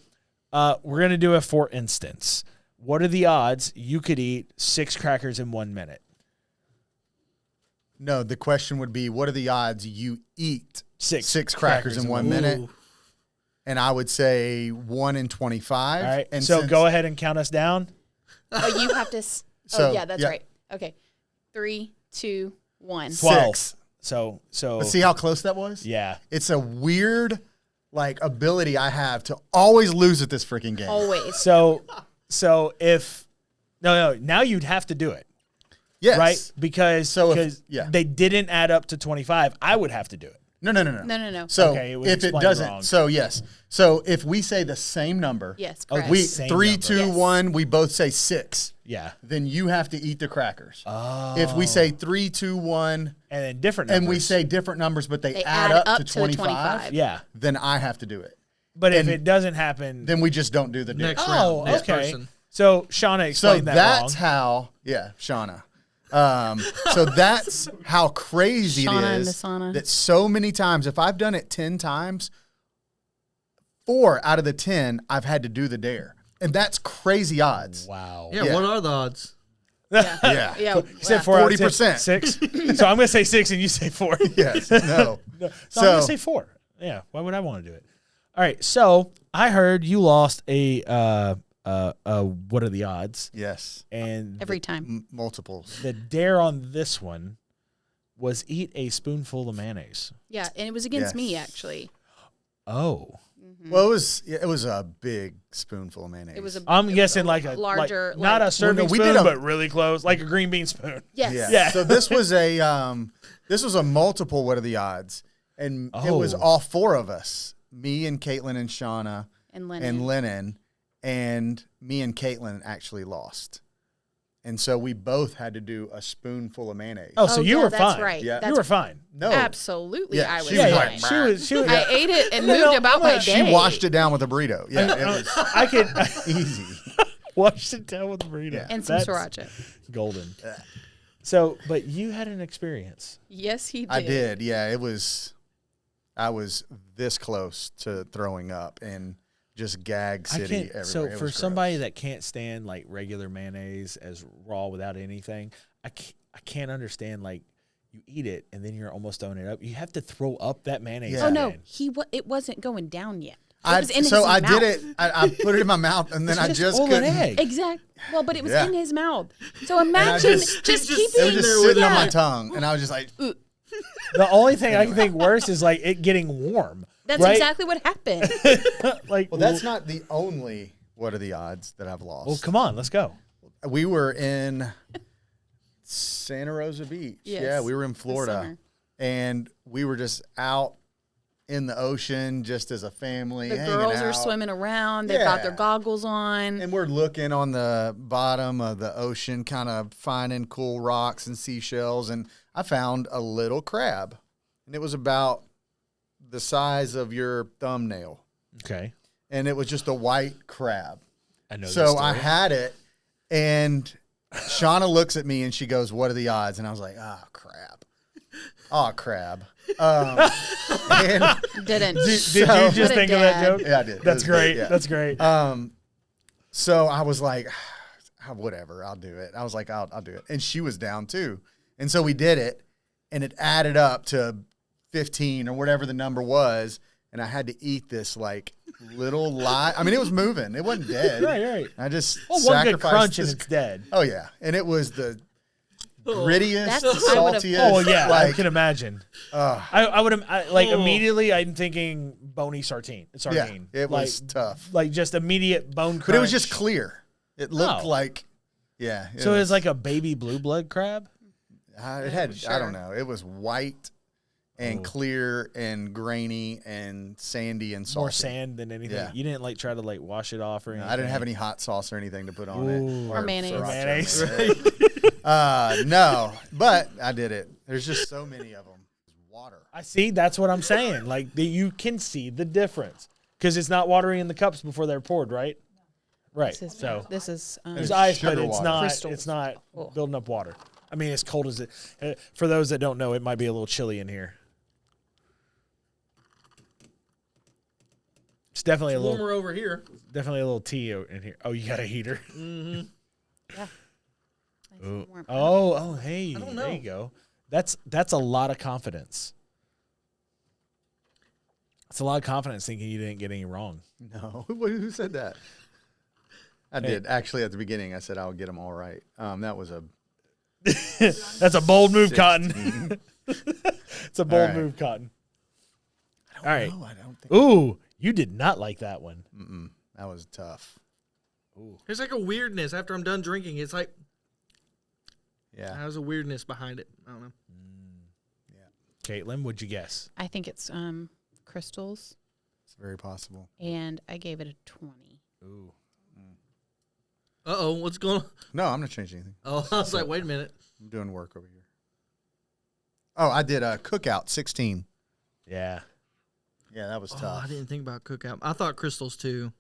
we're gonna do a for instance. What are the odds you could eat 6 crackers in 1 minute? No, the question would be, what are the odds you eat Six crackers in 1 minute? Ooh. And I would say 1 in 25. All right. And So since- go ahead and count us down. Oh, you have to. So, Oh, yeah, that's yeah. right. Okay, 3, 2, 1. 12. 6. So But see how close that was? yeah. It's a weird, ability I have to always lose at this freaking game. Always. So if no, now you'd have to do it, Yes. right? Because So if- because yeah. they didn't add up to 25. I would have to do it. No. So Okay, it was if it explained doesn't, wrong. so yes. So if we say the same number, Yes, Oh, correct. we Same 3, number. 2, Yes. 1, we both say 6. Yeah. Then you have to eat the crackers. Oh. If we say 3, 2, 1, and then different numbers. and we say different numbers, but they, They add up to 25, yeah. then I have to do it. But if And it doesn't happen, Then we just don't do the dare. Next oh, round. Next okay. person. So Shauna So explained that that's wrong. how, Shauna. So that's how crazy Shauna it and is the sauna. that so many times, if I've done it 10 times, 4 out of the 10, I've had to do the dare. And that's crazy odds. Wow. Yeah, Yeah. what are the odds? Yeah. Yeah. You said 4 out of 10. 40%. 6. So I'm going to say 6 and you say 4. Yes. No. So I'm going to say 4. Yeah. Why would I want to do it? All right. So I heard you lost a what are the odds? Yes. And Every time. Multiples. the dare on this one was eat a spoonful of mayonnaise. Yeah, and it was against me Yes. actually. Oh. Well, it was a big spoonful of mayonnaise. It was a I'm it was guessing like a larger, not a like- serving we spoon, did a- but really close, like a green bean spoon. Yes. Yeah. So this was a multiple. What are the odds? And it was Oh. all 4 of us, me and Katelyn and Shauna And Lennon. and Lennon, and me and Katelyn actually lost. And so we both had to do a spoonful of mayonnaise. Oh, so you yeah, were that's fine. right. Yeah. You That's were fine. No. Absolutely, Yeah, I was she Yeah, was yeah. fine. She was. I ate it and moved about my day. She washed it down with a burrito. Yeah, it was I could easy. wash it down with a burrito. Yeah. and some That's sriracha. golden. So, but you had an experience. Yes, he did. I did. Yeah, I was this close to throwing up and just gag I city can't. everywhere. So It for was somebody gross. that can't stand like regular mayonnaise as raw without anything, I can't understand like you eat it and then you're almost throwing it up. You have to throw up that mayonnaise. Yeah. Oh no, again. it wasn't going down yet. It I was in his did mouth. it. I put it in my mouth and then I just all an couldn't. egg. Exactly. Well, but it was Yeah. in his mouth. So imagine just- just It keeping was just there sitting with on it. my tongue, and I was just like, The only thing I can think worse is like it getting warm. That's right? exactly what happened. Like, well, that's not the only. What are the odds that I've lost? well, come on, let's go. We were in Santa Rosa Beach. Yes, Yeah, we were in this Florida, summer. and we were just out in the ocean, just as a family. The hanging girls are out. swimming around. They've got their Yeah. goggles on. And we're looking on the bottom of the ocean, kind of finding cool rocks and seashells. And I found a little crab, and it was about the size of your thumbnail. Okay, And it was just a white crab. I know. So I had it, and Shauna looks at me and she goes, "What are the odds?" And I was like, "Oh, crab. Oh, crab." And Didn't. Did So- you just What a think of that dad. joke? yeah, I did. It That's was great. yeah. That's great. So I was like, whatever, I'll do it. I was like, I'll do it. And she was down too. And so we did it, and it added up to 15 or whatever the number was. And I had to eat this like little lot. I mean, it was moving. It wasn't dead. Right. I just Well, one good sacrificed crunch this. and it's dead. Oh yeah, and it was the grittiest, That's- I would've- saltiest. Oh yeah, I like can imagine. I would like immediately. I'm thinking bony sardine. yeah, it was like, tough. like just immediate bone crunch. But it was just clear. It looked Oh. like, yeah. So it's like a baby blue blood crab. It had, I Sure. don't know. It was white and clear and grainy and sandy and salty. More sand than anything. Yeah. You didn't like try to like wash it off or anything. I didn't have any hot sauce or anything to put on Ooh. it. Or mayonnaise. sriracha. No, but I did it. There's just so many of them. Water. I see. That's what I'm saying. Like you can see the difference because it's not watery in the cups before they're poured, right? Right. So This is there's ice, but sugar it's water. not. Crystals. It's not Oh. building up water. I mean, as cold as it. For those that don't know, it might be a little chilly in here. It's definitely a little, Warmer over here. definitely a little tea in here. Oh, you got a heater. yeah. Nice and warm. Oh, hey, don't there know. you go. That's a lot of confidence. It's a lot of confidence thinking you didn't get any wrong. No. Who said that? I did. Actually, at the beginning, I said I would get them all right. That was a That's a bold move, Cotton. It's a bold All right. move, Cotton. All right. no, I don't think Ooh, you did not like that one. that was tough. There's like a weirdness after I'm done drinking. It's like Yeah. there's a weirdness behind it. I don't know. Katelyn, what'd you guess? I think it's crystals, It's very possible. and I gave it a 20. Ooh. Uh-oh, what's going on? No, I'm not changing anything. Oh, I was like, wait a minute. I'm doing work over here. Oh, I did a cookout 16. Yeah. Yeah, that was Oh, tough. I didn't think about cookout. I thought crystals too.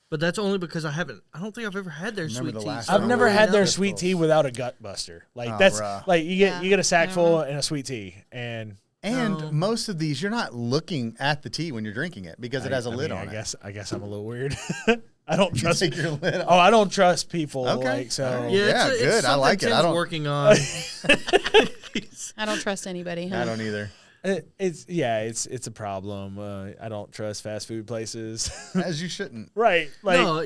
But that's only because I don't think I've ever had their Remember sweet the tea. last so I've time never we had had their those sweet those. tea without a gut buster. Like Oh, that's bruh. like you get a sack I don't full know. and a sweet tea, and And No. most of these, you're not looking at the tea when you're drinking it because it has a lid on it. I guess I'm a little weird. I don't You trust. take your lid off. Oh, I don't trust people. Okay. Like so. All right. Yeah, Yeah, it's good. I something like it. I Tim's don't- working on. I don't trust anybody. Huh? I don't either. It's a problem. I don't trust fast food places. As you shouldn't. Right. Like No,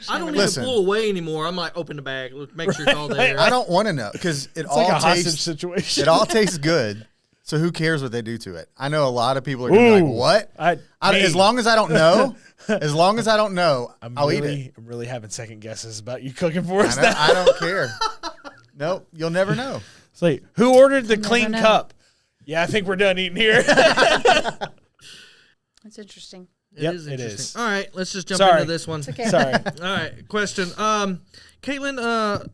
I don't even Listen. pull away anymore. I'm like, open the bag, look, make sure it's all there. I don't want to know because it it's all like a hostage tastes. situation. It all tastes good. So who cares what they do to it? I know a lot of people are gonna be Ooh. like, "What?" Me. As long as I don't know, I'll eat it. I'm really having second guesses about you cooking for I, us know, now. I don't care. Nope, you'll never know. It's like, who ordered the never clean know. cup? Yeah, I think we're done eating here. That's interesting. Yep, is it interesting. is. All right, let's just jump Sorry. into this one. Okay. Sorry. All right, question. Caitlin,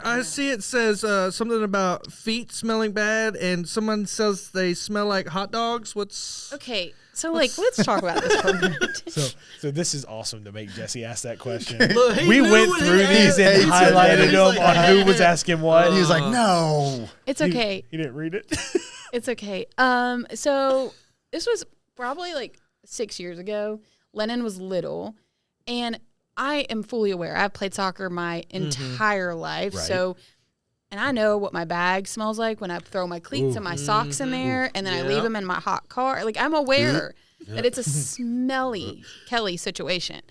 I see it says something about feet smelling bad, and someone says they smell like hot dogs. What's Okay, so let's talk about this for a minute. So this is awesome to make Jesse ask that question. Look, he We knew went what through he these had. and He said that. highlighted He's them like, on who was asking what. He was like, "No." It's okay. He didn't read it. It's okay. So this was probably like 6 years ago. Lennon was little, and I am fully aware. I've played soccer my entire life, Right. so and I know what my bag smells like when I throw my cleats and my socks in there, and then I leave Yep. them in my hot car. Like I'm aware that it's a smelly Kelly situation.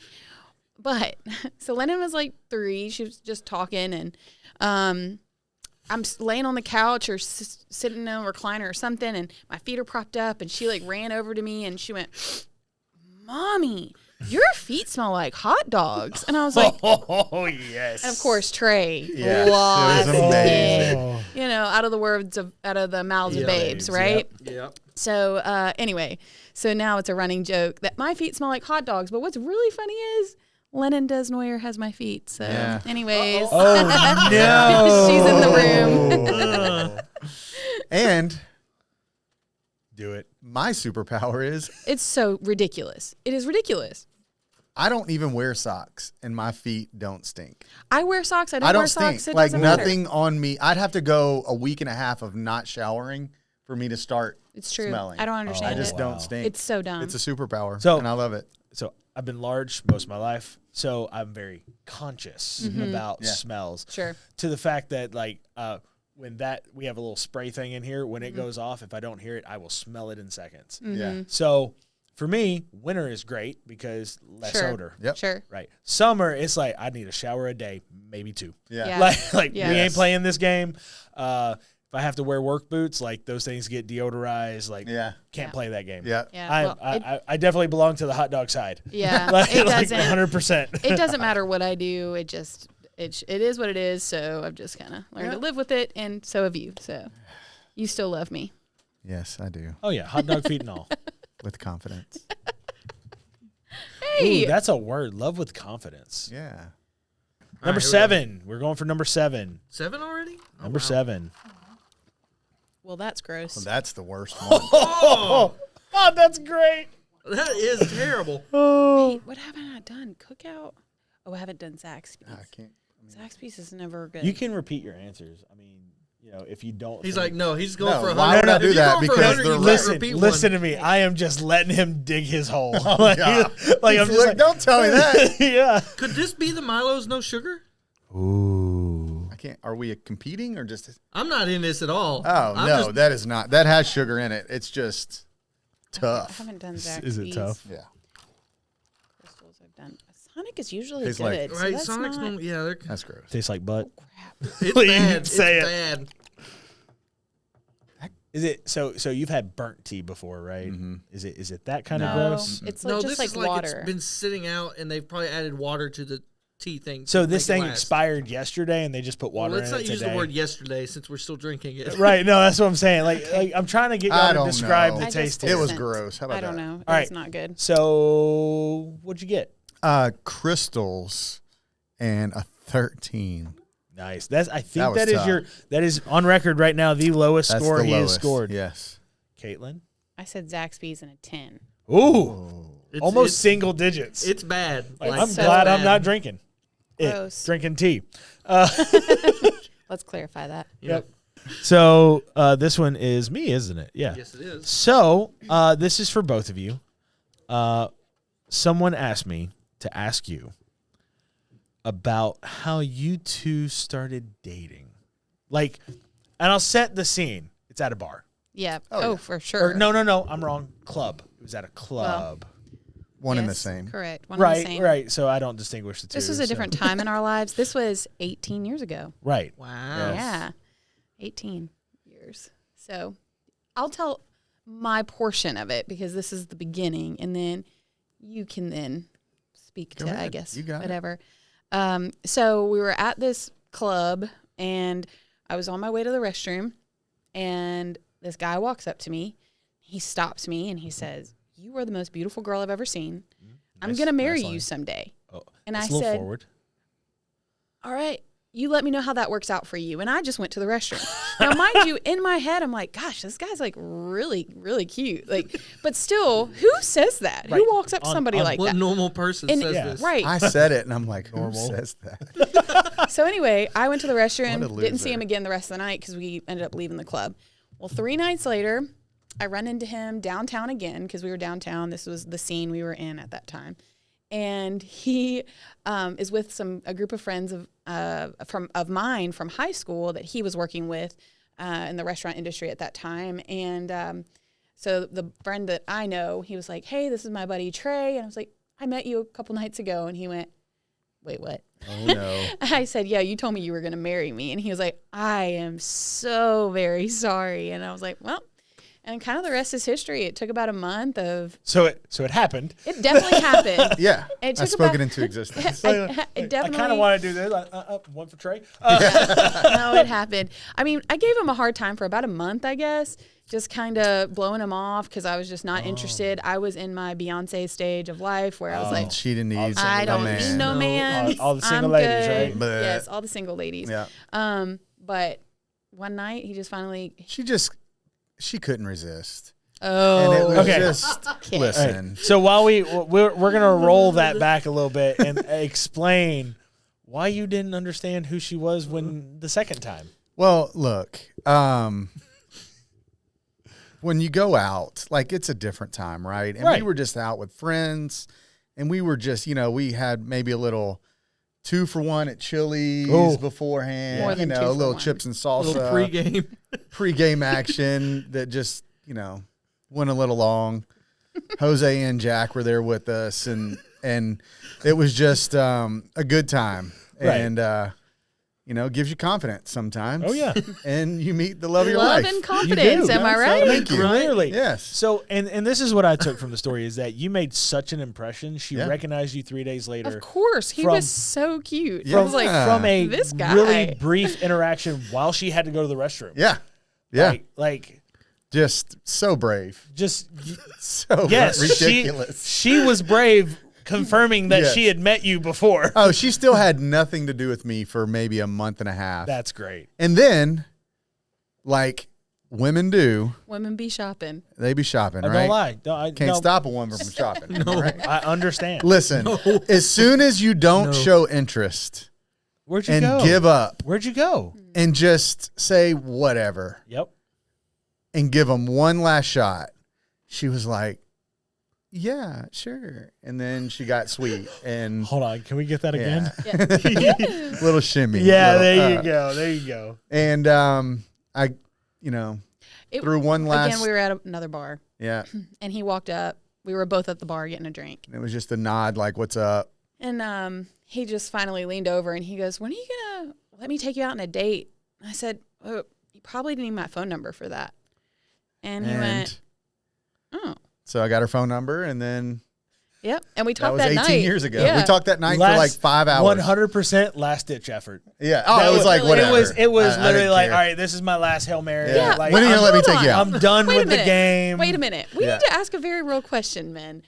But so Lennon was like 3. She was just talking, and I'm laying on the couch or sitting in a recliner or something, and my feet are propped up, and she like ran over to me and she went, "Mommy, your feet smell like hot dogs." And I was like, Oh yes. and of course Trey Yes, it was lost amazing. it. You know, out of the mouths of Yeah, babes, babes, right? Yep. So anyway, so now it's a running joke that my feet smell like hot dogs. But what's really funny is Lennon Desnoyer has my feet. So Yeah. anyways, Oh no. she's in the room. And Do it. my superpower is It's so ridiculous. It is ridiculous. I don't even wear socks, and my feet don't stink. I wear socks. I don't, I don't wear stink. socks. It Like doesn't matter. nothing on me. I'd have to go a week and a half of not showering for me to start It's true. smelling. I don't I understand just it. Wow. don't stink. It's so dumb. It's a superpower, So- and I love it. So I've been large most of my life, so I'm very conscious about Yeah. smells. Sure. To the fact that like when we have a little spray thing in here, when it goes off, if I don't hear it, I will smell it in seconds. Yeah. So for me, winter is great because less Sure. odor. Yep. Sure. Right. Summer, it's like I need a shower a day, maybe 2. Yeah. Yeah. Like Yeah. we ain't Yes. playing this game. If I have to wear work boots, like those things get deodorized. Like Yeah. can't Yeah. play that game. Yeah. Yeah. I definitely belong to the hot dog side. Yeah. Like, It like doesn't. 100%. It doesn't matter what I do. It is what it is. So I've just kind of learned to live with it, and so have you. So you still love me. Yes, I do. Oh yeah, hot dog feet and all. With confidence. Hey. Ooh, that's a word. Love with confidence. Yeah. Number All right, here we 7. We're going for number 7. 7 already? Oh, Number wow. 7. Well, that's gross. Well, that's the worst one. Oh, Oh, that's great. that is terrible. Wait, what haven't I done? Cookout? Oh, I haven't done Zaxby's. I can't. Zaxby's is never good. You can repeat your answers. I mean, if you don't. He's think- like, no, he's going No, for 100. why would I If do you're that? going for Because 100, they're you right. can't repeat listen one. to me. I am just letting him dig his hole. Yeah. like I'm just Look, don't tell me that. yeah. Could this be the Milo's no sugar? Ooh. I can't. Are we competing or just? I'm not in this at all. Oh I'm no, just- that is not. That has sugar in it. It's just I tough. haven't done Zaxby's. Is it tough? Yeah. Crystals I've done. Sonic is usually Tastes good. like- so right, that's Sonic's not, no, yeah, they're, That's gross. Tastes like butt. crap. it's Please bad. It's say it. bad. Is it so you've had burnt tea before, right? Mm-hmm. Is it that kind of No, gross? it's No, like this just like is like water. it's been sitting out, and they've probably added water to the tea thing. So to this make it thing last. expired yesterday, and they just put water Well, let's in not it use today. the word yesterday since we're still drinking it. Right? No, that's what I'm saying. Like I'm trying to get I y'all don't to describe know. the I just taste. It was wasn't- gross. How about I don't that? know. All right. It's not good. So what'd you get? Crystals and a 13. Nice. I think That was that is on record right now the lowest That's score the he lowest. has scored. Yes. Caitlin. I said Zaxby's and a 10. Ooh, It's- almost it's- single digits. It's bad. Like, Like, I'm so glad I'm bad. not drinking. Gross. Drinking tea. Let's clarify that. Yep. So this one is me, isn't it? Yeah. Yes, it is. So this is for both of you. Someone asked me to ask you about how you two started dating. Like, and I'll set the scene. It's at a bar. Yeah. Oh, yeah. For sure. Or no, I'm wrong. Club. It was at a club. One and the Yes, same. Correct. One and the right, same. right. So I don't distinguish the two. This was a so- different time in our lives. This was 18 years ago. Right. Wow. Yes. Yeah. 18 years. So I'll tell my portion of it because this is the beginning. And then you can then speak Go to, I ahead. guess, You got it. whatever. So we were at this club and I was on my way to the restroom and this guy walks up to me. He stops me and he says, "You are the most beautiful girl I've ever seen. I'm Nice- going to marry nice line. you someday." Oh, And that's I a little said, forward. "All right, you let me know how that works out for you." And I just went to the restroom. Now, mind you, in my head, I'm like, gosh, this guy's like really, really cute. Like, but still, who says that? Right. Who walks up to On- somebody on like What that? normal person And- says Yeah. this? Right. I said it, and I'm like, who Normal. says that? So anyway, I went to the What a restroom, didn't see loser. him again the rest of the night because we ended up leaving the club. Well, 3 nights later, I run into him downtown again because we were downtown. This was the scene we were in at that time. And he is with a group of friends of mine from high school that he was working with in the restaurant industry at that time. And so the friend that I know, he was like, "Hey, this is my buddy Tray." And I was like, "I met you a couple nights ago." And he went, "Wait, what?" Oh, no. I said, "Yeah, you told me you were going to marry me." And he was like, "I am so very sorry." And I was like, "Well," and kind of the rest is history. It took about a month of, So it happened. it definitely happened. Yeah. It I took spoke about- it into existence. It definitely, I kind of want to do this. One for Trey. no, it happened. I mean, I gave him a hard time for about a month, I guess, just kind of blowing him off because I was just not interested. I was in my Beyonce stage of life where I was like, She didn't need I a don't man. need no No. man. All the single I'm ladies, good. right? Bleh. Yes, all the single ladies. Yeah. But one night he just finally, She couldn't resist. oh, And it was Okay. just, Okay. listen. So while we're gonna roll that back a little bit and explain why you didn't understand who she was when the second time. Well, look, when you go out, like it's a different time, right? And Right. we were just out with friends, and we were just, we had maybe a little 2-for-1 at Chili's Oh. beforehand, More than a 2 for little 1. chips and A salsa, little pregame. pre-game action that just, went a little long. Jose and Jack were there with us, and it was just a good time. Right. And gives you confidence sometimes. Oh, yeah. And you meet the love of your love life. and confidence. do. Am I So right? thank you. Clearly. Yes. So and this is what I took from the story is that you made such an impression. She Yeah. recognized you 3 days later. Of course, he From- was so cute. Yeah. I was like, From a This guy. really brief interaction while she had to go to the restroom. Yeah. Yeah. Like just so brave. just So yes, ridiculous. She was brave, confirming that Yes. she had met you before. Oh, she still had nothing to do with me for maybe a month and a half. That's great. And then, like women do, women be shopping. they be shopping, Don't right? lie. I Can't stop a woman from shopping. Right? I understand. Listen, as soon as you don't show interest Where'd you and go? give up Where'd you go? and just say whatever Yep. and give them one last shot, she was like, yeah, sure. And then she got sweet and Hold on. Can we get that again? Yeah. little shimmy. Yeah, little, there you go. There you go. And I, It- threw one last. Again, we were at another bar, yeah, and he walked up. We were both at the bar getting a drink, it was just a nod, like, "What's up?" and he just finally leaned over and he goes, "When are you gonna let me take you out on a date?" I said, "Oh, you probably didn't need my phone number for that." And he went, "Oh." So I got her phone number, and then Yep. And we That talked was that 18 night. years ago. Yeah. We talked that night for like 5 hours. 100% last ditch effort. Yeah. Oh, it was like, really- whatever. It was I literally didn't like, care. all right, this is my last Hail Mary. Yeah. Like, When are you going to let me take you out? I'm done Wait a with the minute. game. Wait a minute. We Yeah. need to ask a very real question, men.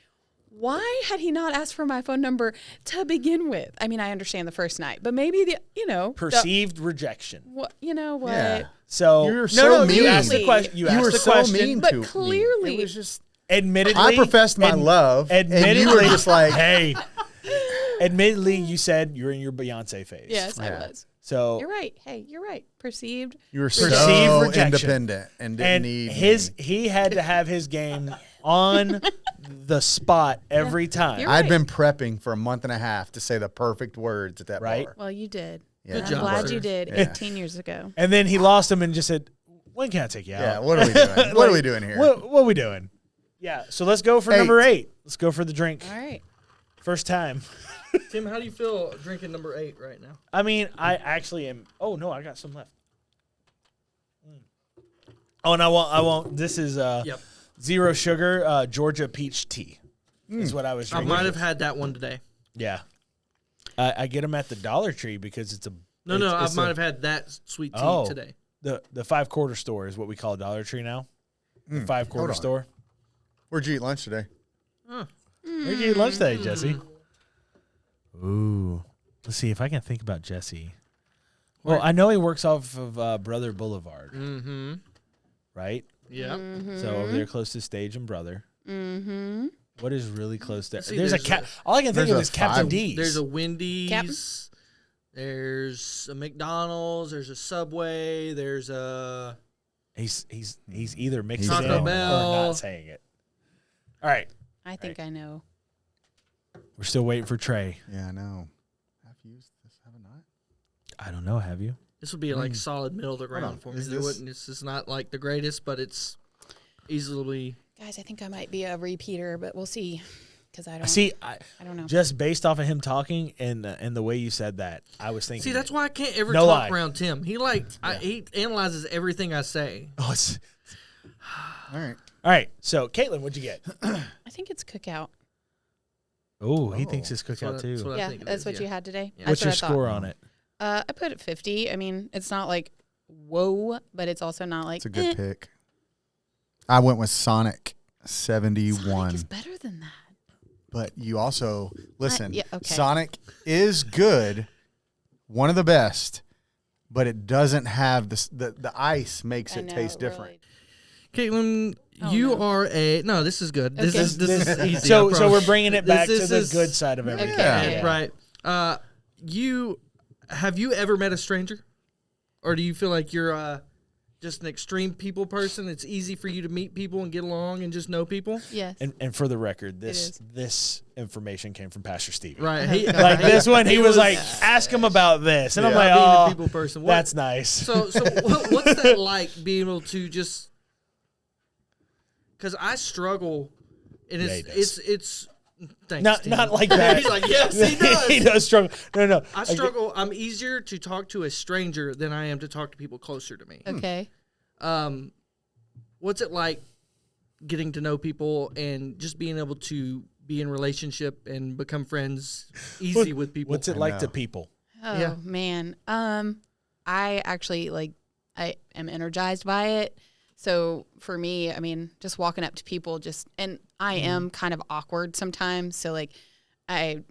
Why had he not asked for my phone number to begin with? I mean, I understand the first night, but maybe Perceived rejection. what you know what? Yeah. So You were no, so you asked the mean. question. You asked were the so question. mean But to me. clearly, It was just. Admittedly, I professed my love, and Admittedly, you were just like, hey. Admittedly, you said you're in your Beyonce phase. yes, Yeah. I was. So You're right. Hey, you're right. Perceived. you were Perceived so rejection. independent and didn't and need he had to have his game on the spot every time. You're I'd right. been prepping for a month and a half to say the perfect words at that Right. bar. Well, you did. Yeah. And Good I'm job, glad sir. you did Yeah. 18 years ago. And then he lost him and just said, "When can I take you out? Yeah, what are we doing? What are we doing here? What are we doing?" Yeah. So let's go for 8. number 8. Let's go for the drink. All right. First time. Tim, how do you feel drinking number 8 right now? I mean, I actually am. Oh no, I got some left. Oh, and I won't. This is Yep. zero sugar Georgia peach tea. Is what I was I drinking. might have had that one today. Yeah. I get them at the Dollar Tree because it's a. No, I might have had that sweet tea today. The 5 quarter store is what we call Dollar Tree now. The 5 quarter on. store. Where'd you eat lunch today? Where'd you eat lunch today, Jesse? Ooh. Let's see if I can think about Jesse. Well, I know he works off of Brother Boulevard, Mm-hmm. right? Yeah. So over there close to Stage and Brother. Mm-hmm. What is really close there? See, There's a there's cat. a- All I can think there's of a is Captain five- D's. There's a Wendy's. Captain? There's a McDonald's. There's a Subway. There's a. He's either mixing Taco it in or Bell. not saying it. All right, I think I know. we're still waiting for Trey. Yeah, I know. I've used this, have I not? I don't know. Have you? This would be like solid middle of the on. ground for me. Is There this- wouldn't- This is not like the greatest, but it's easily. Guys, I think I might be a repeater, but we'll see. Because I don't See, I don't know. just based off of him talking and the way you said that, I was thinking. See, that's why I can't ever No talk lie. around Tim. He he analyzes everything I say. Oh, it's, All right. all right. So, Katelyn, what'd you get? I think it's cookout. Oh, he Oh. thinks it's That's cookout what too. I Yeah, think it that's is, what yeah. you had today. Yeah. That's What's your what I thought. score on it? I put it 50. I mean, it's not like whoa, but it's also not like It's a good pick. I went with Sonic 71. Sonic is better than that. But you also, listen, yeah, okay. Sonic is good, one of the best, but it doesn't have the ice makes I it know, taste different. really. Caitlin, Oh, you no. are a no. This is good. This Okay. is easy. I So promise. we're bringing it back This to the is- good side of everything. Okay. Yeah. Right. Have you ever met a stranger, or do you feel like you're just an extreme people person? It's easy for you to meet people and get along and just know people. Yes. And for the record, is. this information came from Pastor Stevie. Right. Like this one, he was like, "Ask him about this," and I'm Yeah. like, being "Oh, a people person. What, that's nice." So what's that like being able to just? Because I struggle, and Yeah, he does. it's. Thanks, not Tim. not like that. He's like, yes, he does. he does struggle. No. I struggle. I'm easier to talk to a stranger than I am to talk to people closer to me. Okay. What's it like getting to know people and just being able to be in relationship and become friends easy with people? What's it I like know. to people? Oh Yeah. man. I actually I am energized by it. So for me, I mean, just walking up to people and I am kind of awkward sometimes. So like I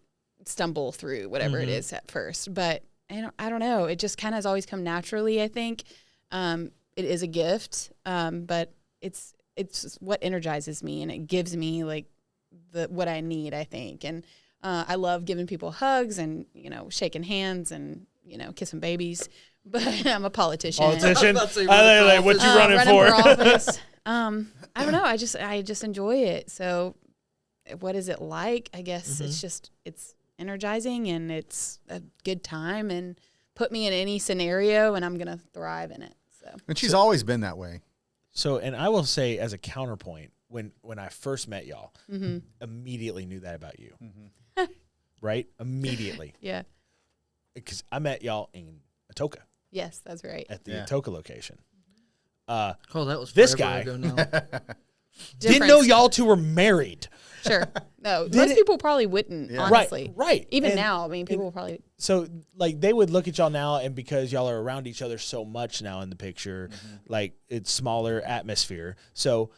stumble through whatever it is at first, but I don't know. It just kind of has always come naturally, I think. It is a gift. But it's just what energizes me and it gives me like what I need, I think. And I love giving people hugs and, shaking hands and, kissing babies. But I'm a politician. Politician? about to say, Like, what you running for? office. I don't know. I just enjoy it. So what is it like? I guess it's energizing and it's a good time and put me in any scenario and I'm going to thrive in it. So And she's always been that way. So, and I will say as a counterpoint, when I first met y'all, immediately knew that about you, right? Immediately, yeah. because I met y'all in Atoka Yes, that's right. at the Yeah. Atoka location. Oh, that was This forever guy. ago now. Didn't know y'all two were married. Sure. No, most people probably wouldn't, honestly. Right. Even now, I mean, people will probably. So, like, they would look at y'all now, and because y'all are around each other so much now in the picture, like, it's smaller atmosphere. So,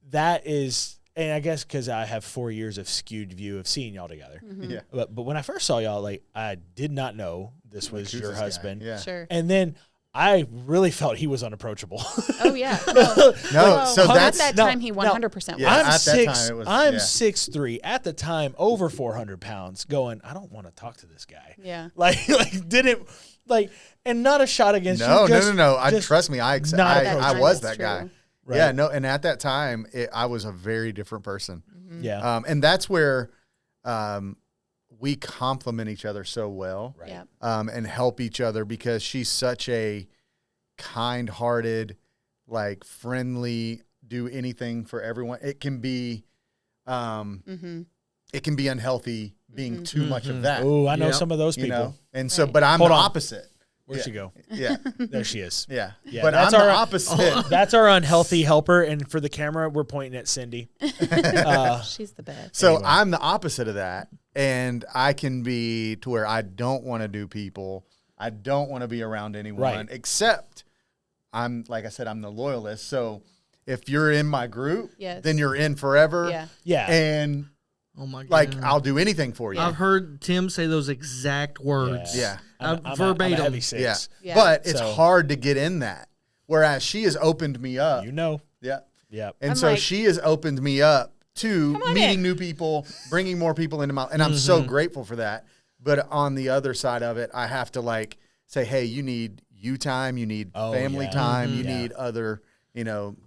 that is, and I guess because I have 4 years of skewed view of seeing y'all together. Yeah. But when I first saw y'all, like, I did not know this was Who's your this guy? husband. Yeah. Sure. And then I really felt he was unapproachable. Oh, yeah. No, so at that's that time, he 100% was. Yeah. I'm at that time, it was- I'm yeah. 6'3", at the time, over 400 pounds, going, I don't want to talk to this guy. Yeah. Like didn't, like, and not a shot against you. No. Just Trust me, I accept. not I approachable. was That's that guy. true. Right. Yeah, no, and at that time, I was a very different person. Yeah. And that's where we complement each other so well, Right. Yeah. and help each other because she's such a kind-hearted, like friendly, do anything for everyone. It can be, it can be unhealthy being too much of that. Oh, I know Yep. some of those You people. know, and so, Right. but I'm Hold the on. opposite. Where'd Yeah. she go? Yeah, There she is. yeah, Yeah, but I'm that's the our- opposite. That's our unhealthy helper, and for the camera, we're pointing at Cindy. She's the best. So Anyway. I'm the opposite of that, and I can be to where I don't want to do people. I don't want to be around anyone, Right. except I'm, like I said, I'm the loyalist. So if you're in my group, Yes. then you're in forever. Yeah. Yeah. And Oh my god! like I'll do anything for you. I've heard Tim say those exact words. Yeah. I'm a verbatim. heavy six. Yeah. Yeah. But it's So- hard to get in that. Whereas she has opened me up. You know. Yeah. Yeah. And I'm so like- she has opened me up to on meeting in. new people, bringing more people into my, and I'm so grateful for that. But on the other side of it, I have to like say, hey, you need you time, you need Oh, family yeah. time, you Yeah. need other,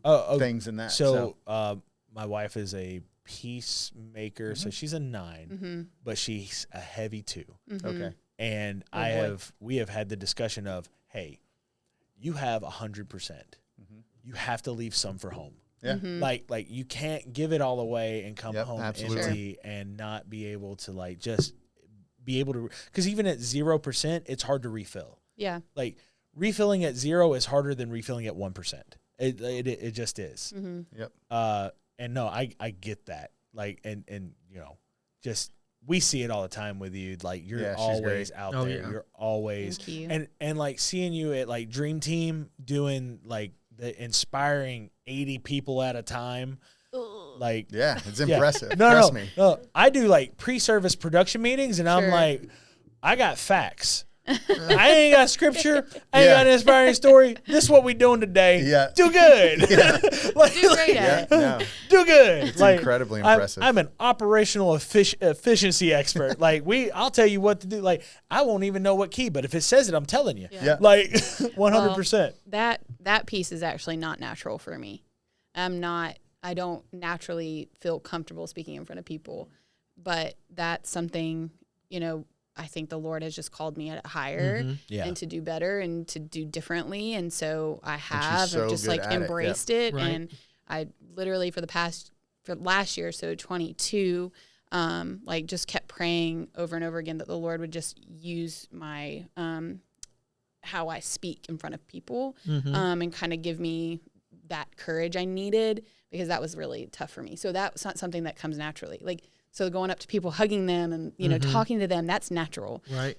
Oh, things in that. So, my wife is a peacemaker, so she's a 9, but she's a heavy 2. Okay. And we have had the discussion of, hey, you have 100%. You have to leave some for home. Yeah. Like you can't give it all away and come Yep, home absolutely. empty and not be able to like just be able to, because even at 0%, it's hard to refill. Yeah. Like refilling at 0 is harder than refilling at 1%. It just is. Yep. And no, I get that. Like, and you know, just we see it all the time with you. Like you're Yeah, she's always great. out Oh, there. yeah. You're always Thank you. and like seeing you at like Dream Team doing like the inspiring 80 people at a time. Like Yeah. It's yeah. impressive. No, Trust no, me. no. I do like pre-service production meetings, and I'm Sure. like, I got facts. I ain't got scripture. I ain't Yeah. got an inspiring story. This is what we doing today. Yeah. Do good. Like, Do great Yeah. at it. No. do good. It's incredibly impressive. I'm an operational efficiency expert. Like I'll tell you what to do. Like I won't even know what key, but if it says it, I'm telling you. Yeah. Like 100%. That piece is actually not natural for me. I don't naturally feel comfortable speaking in front of people, but that's something, I think the Lord has just called me at higher Yeah. and to do better and to do differently. And so I have so just good like at it. Yep. embraced it. Right. And I literally for last year, so 22, like just kept praying over and over again that the Lord would just use my, how I speak in front of people, and kind of give me that courage I needed, because that was really tough for me. So that's not something that comes naturally. Like, so going up to people, hugging them and, talking to them, that's natural. Right.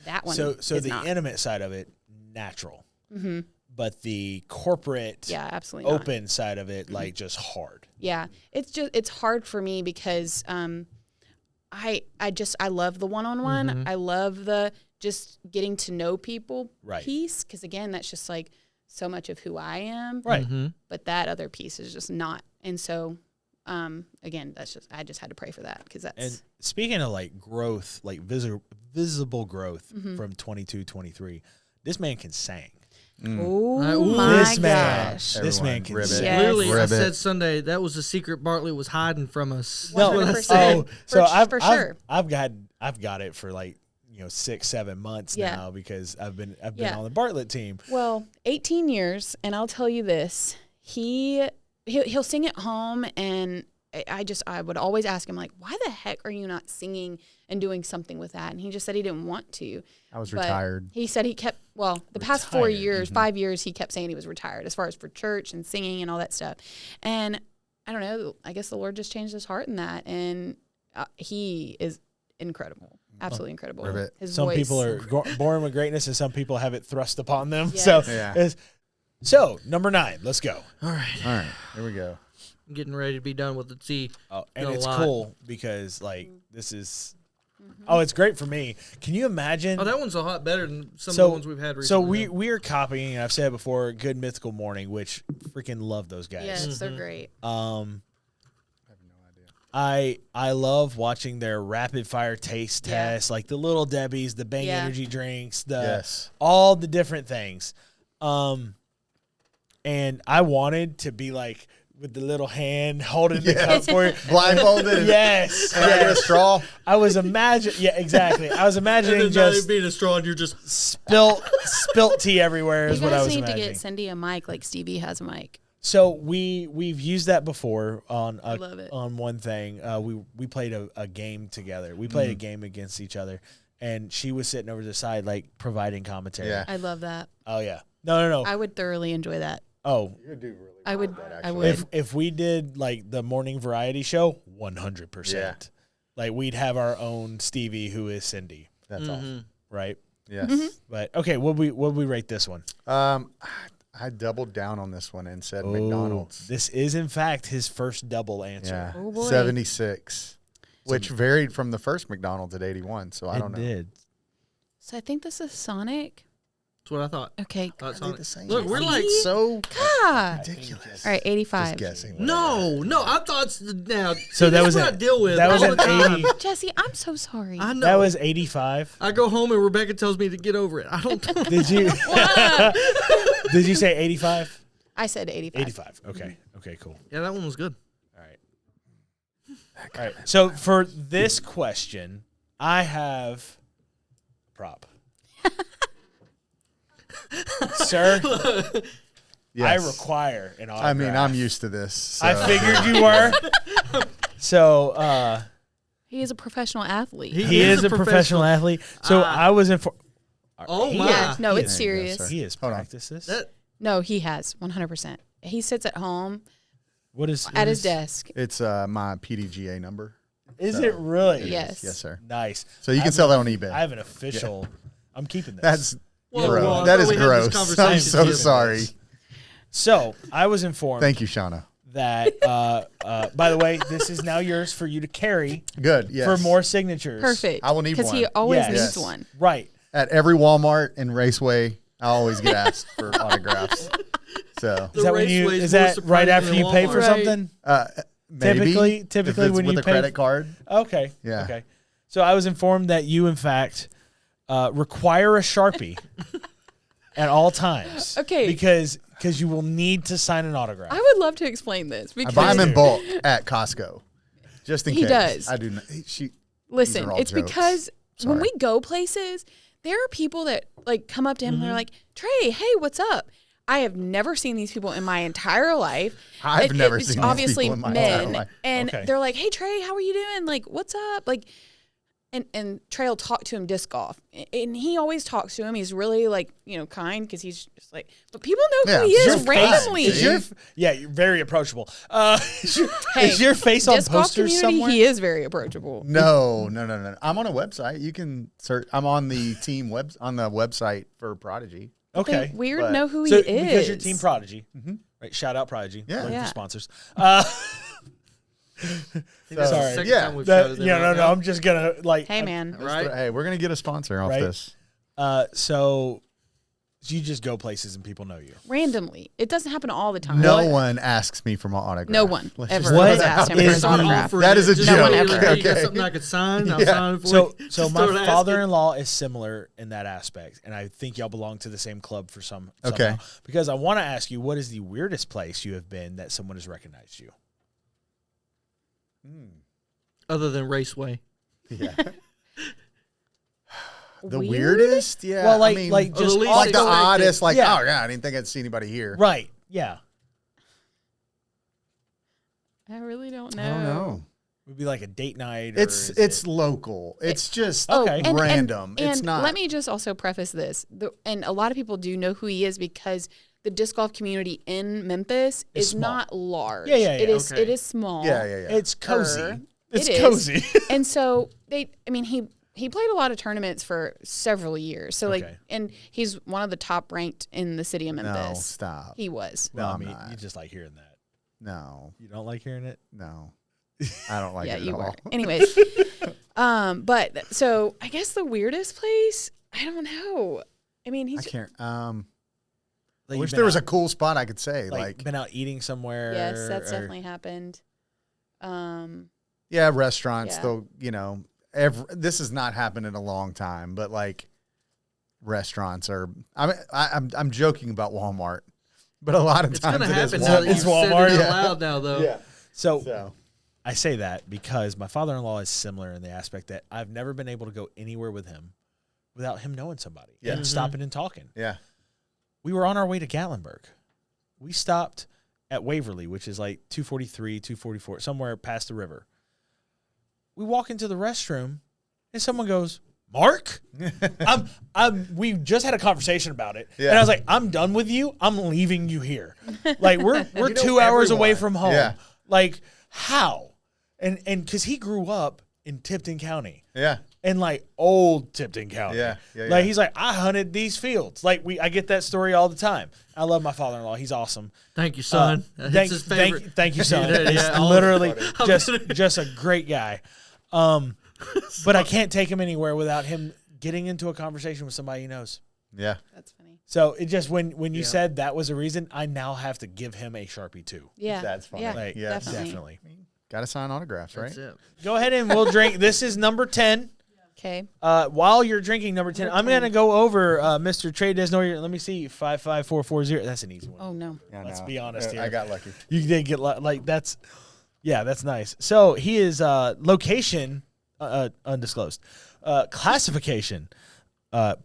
That one So is the not. intimate side of it, natural. But the corporate Yeah, absolutely not. open side of it, like just hard. Yeah, it's hard for me because I love the one-on-one. I love the just getting to know people Right. piece, because again, that's just like so much of who I am. Right. But that other piece is just not. And so again, I just had to pray for that, because that's And speaking of like growth, like visible growth from 22, 23, this man can sing. oh Ooh. my This man, gosh. this man can ribbit. sing. Yes. Literally, I Ribbit. said Sunday that was the secret Bartlett was hiding from us. No, That's what I 100%. said. oh, so I've sure. I've got it for like 6-7 months Yeah. now, because I've been Yeah. on the Bartlett team. Well, 18 years, and I'll tell you this: he'll sing at home, and I would always ask him, like, why the heck are you not singing and doing something with that? And he just said he didn't want to. I was But retired. He said he kept, the past 4 Retired. years, 5 years, he kept saying he was retired as far as for church and singing and all that stuff. And I don't know. I guess the Lord just changed his heart in that, and he is incredible, absolutely incredible. Ribbit. His Some voice. people are born with greatness, and some people have it thrust upon them. Yes. So, Yeah. so number 9. Let's go. All right, here we go. I'm getting ready to be done with the tea. Oh, and Got a it's lot. cool because this is. Oh, it's great for me. Can you imagine? Oh, that one's a lot better than some of So- the ones we've had recently. So we are copying, and I've said it before, Good Mythical Morning, which freaking love those guys. Yes, they're great. I love watching their rapid fire taste Yeah. tests, like the Little Debbie's, the Bang Yeah. energy drinks, the Yes. all the different things. And I wanted to be like with the little hand holding the cup for you. Blindfolded. Yes. And I get a straw. I was imagining. Yeah, exactly. I was imagining and then just being a straw, and you're just spilt tea everywhere. You Is what I guys was need to imagining. get Cindy a mic like Stevie has a mic. So we've used that before on love it. on one thing. We played a game together. We played a game against each other, and she was sitting over to the side, like providing commentary. Yeah. I love that. Oh yeah. No. I would thoroughly enjoy that. Oh, You do really. I would. that, I actually. would. if we did like the morning variety show, 100%. Yeah. Like we'd have our own Stevie, who is Cindy, That's awesome. right? Yes. But okay, what we rate this one? I doubled down on this one and said Oh, McDonald's. This is in fact his first double answer. Yeah, Oh, boy. 76, which varied from the first McDonald's at 81. So I don't know. Did. So I think this is Sonic. that's what I thought. Okay. That's Are they on the same? Look, we're like so God. ridiculous. All right, 85. Just guessing. no. I thought now. So that was what an- I deal with. that was all an the time. 80. Jesse, I'm so sorry. I know. That was 85. I go home and Rebecca tells me to get over it. I don't know. Did you? Did you say 85? I said 85. 85. Okay. Okay. Cool. Yeah, that one was good. All right. All right. So for this question, I have a prop. Sir, Yes. I require an autograph. I mean, I'm used to this. So. I figured you were. So He is a professional athlete. he is a professional athlete. So I was informed. Oh my! yeah, no, it's Yeah, serious. sir. He has Hold on. practiced this. That, No, he has 100%. He sits at home What is at his desk. It's my PDGA number. Is it really? Yes. Yes, sir. Nice. So you can sell that on eBay. I have an official. I'm keeping this. That's Well, gross. well, I that thought is we had this gross. I'm conversation so too. sorry. So I was informed Thank you, Shauna. that. By the way, this is now yours for you to carry Good. Yes. for more signatures. Perfect. I will need Because he one. always Yes. needs Yes. one. Right. At every Walmart and Raceway, I always get asked for autographs. So Is that when you? Raceway's Is more that right surprising after than you pay for Walmart. something? maybe Typically if it's when with you a pay credit card. Okay. Yeah. Okay. So I was informed that you, in fact, require a Sharpie at all times. Okay. Because you will need to sign an autograph. I would love to explain this I because buy them in bulk at Costco, just in He case. does. I do. Not, listen, are all it's jokes. because when Sorry. we go places, there are people that like come up to him and they're like, "Trey, hey, what's up?" I have never seen these people in my entire life. I've never it's seen these obviously people in my men, entire life. and Okay. they're like, "Hey, Trey, how are you doing? Like, what's up?" Like, and Trey will talk to him disc golf, and he always talks to him. He's really like kind because he's just like, but people know Yeah, who he it's is your randomly. face. You're very approachable. Hey, is your face on disc golf posters community, somewhere? he is very approachable. No. I'm on a website. You can search. I'm on the team on the website for Prodigy. Okay. They weird But- know who So he is because you're Team Prodigy, right? Shout out Prodigy. Yeah. Looking Yeah. for sponsors. This is the Sorry. second Yeah. time we've shouted them out No. now. I'm just gonna like. Hey man, Right? Hey, we're gonna get a sponsor off Right. this. So you just go places and people know you. randomly. It doesn't happen all the time. No one asks me for my autograph. No one Let's ever just What has throw that asked out him for there. his is the- autograph. That is a Just joke. like, ever. hey, you got Okay. something I could sign? I'll Yeah. sign it for So you. so Just my start asking. father-in-law is similar in that aspect, and I think y'all belong to the same club for some. Okay. Somehow. Because I want to ask you, what is the weirdest place you have been that someone has recognized you? Other than Raceway. Yeah. The Weird? weirdest? Yeah. Well, like I mean, like the just least like the expected. oddest, like, Yeah. oh yeah, I didn't think I'd see anybody here. right. Yeah, I really don't know. I don't know. it would be like a date night. Or It's is it's it- local. It's just Okay. random. And it's not. Let me just also preface this, and a lot of people do know who he is because the disc golf community in Memphis is small. not large. Yeah. It is. Okay. It is small. Yeah. It's cozy. It's It is. cozy. And so he played a lot of tournaments for several years. So Okay. and he's one of the top ranked in the city of No, Memphis. stop. He was. No, I I'm mean, not. you just like hearing that. No, You don't like hearing it? no. I don't like Yeah, it you at were. all. Anyways, but so I guess the weirdest place, I don't know. I mean, I he's can't. I Like wish you've there was been a cool spot I could say. out, Like, been out eating somewhere. yes, that's or- definitely happened. yeah, restaurants. Yeah. Though, this has not happened in a long time. But like, restaurants are. I'm joking about Walmart, but a lot of It's times gonna it is happen now that It's you've said Walmart. it Yeah. out loud now, though. Yeah. So, So I say that because my father-in-law is similar in the aspect that I've never been able to go anywhere with him without him knowing somebody Yeah. and stopping and talking. yeah. We were on our way to Gatlinburg. We stopped at Waverly, which is like 243, 244, somewhere past the river. We walk into the restroom, and someone goes, "Mark?" We just had a conversation about it, Yeah. and I was like, "I'm done with you. I'm leaving you here. Like we're You know 2 hours away everyone. from home. Yeah. Like how?" And because he grew up in Tipton County. Yeah. In like old Tipton County. Yeah, Like yeah. he's like, I hunted these fields. Like I get that story all the time. I love my father-in-law. He's awesome. Thank you, son. It's Thank, his favorite. thank you, son. Yeah, He's yeah, literally I'm just gonna- just a great guy. But I can't take him anywhere without him getting into a conversation with somebody he knows. Yeah. That's funny. So it just when you Yeah. said that was a reason, I now have to give him a Sharpie too. Yeah, That's funny. Yeah, Like Yeah. definitely. Got to sign autographs, right? That's it. Go ahead and we'll drink. This is number 10. Okay. While you're drinking number 10, I'm going to go over Mr. Tray Desnoyer. Let me see. 55440. That's an easy one. Oh no. Yeah, Let's no. be honest here. I got lucky. You did get like that's nice. So he is location undisclosed, classification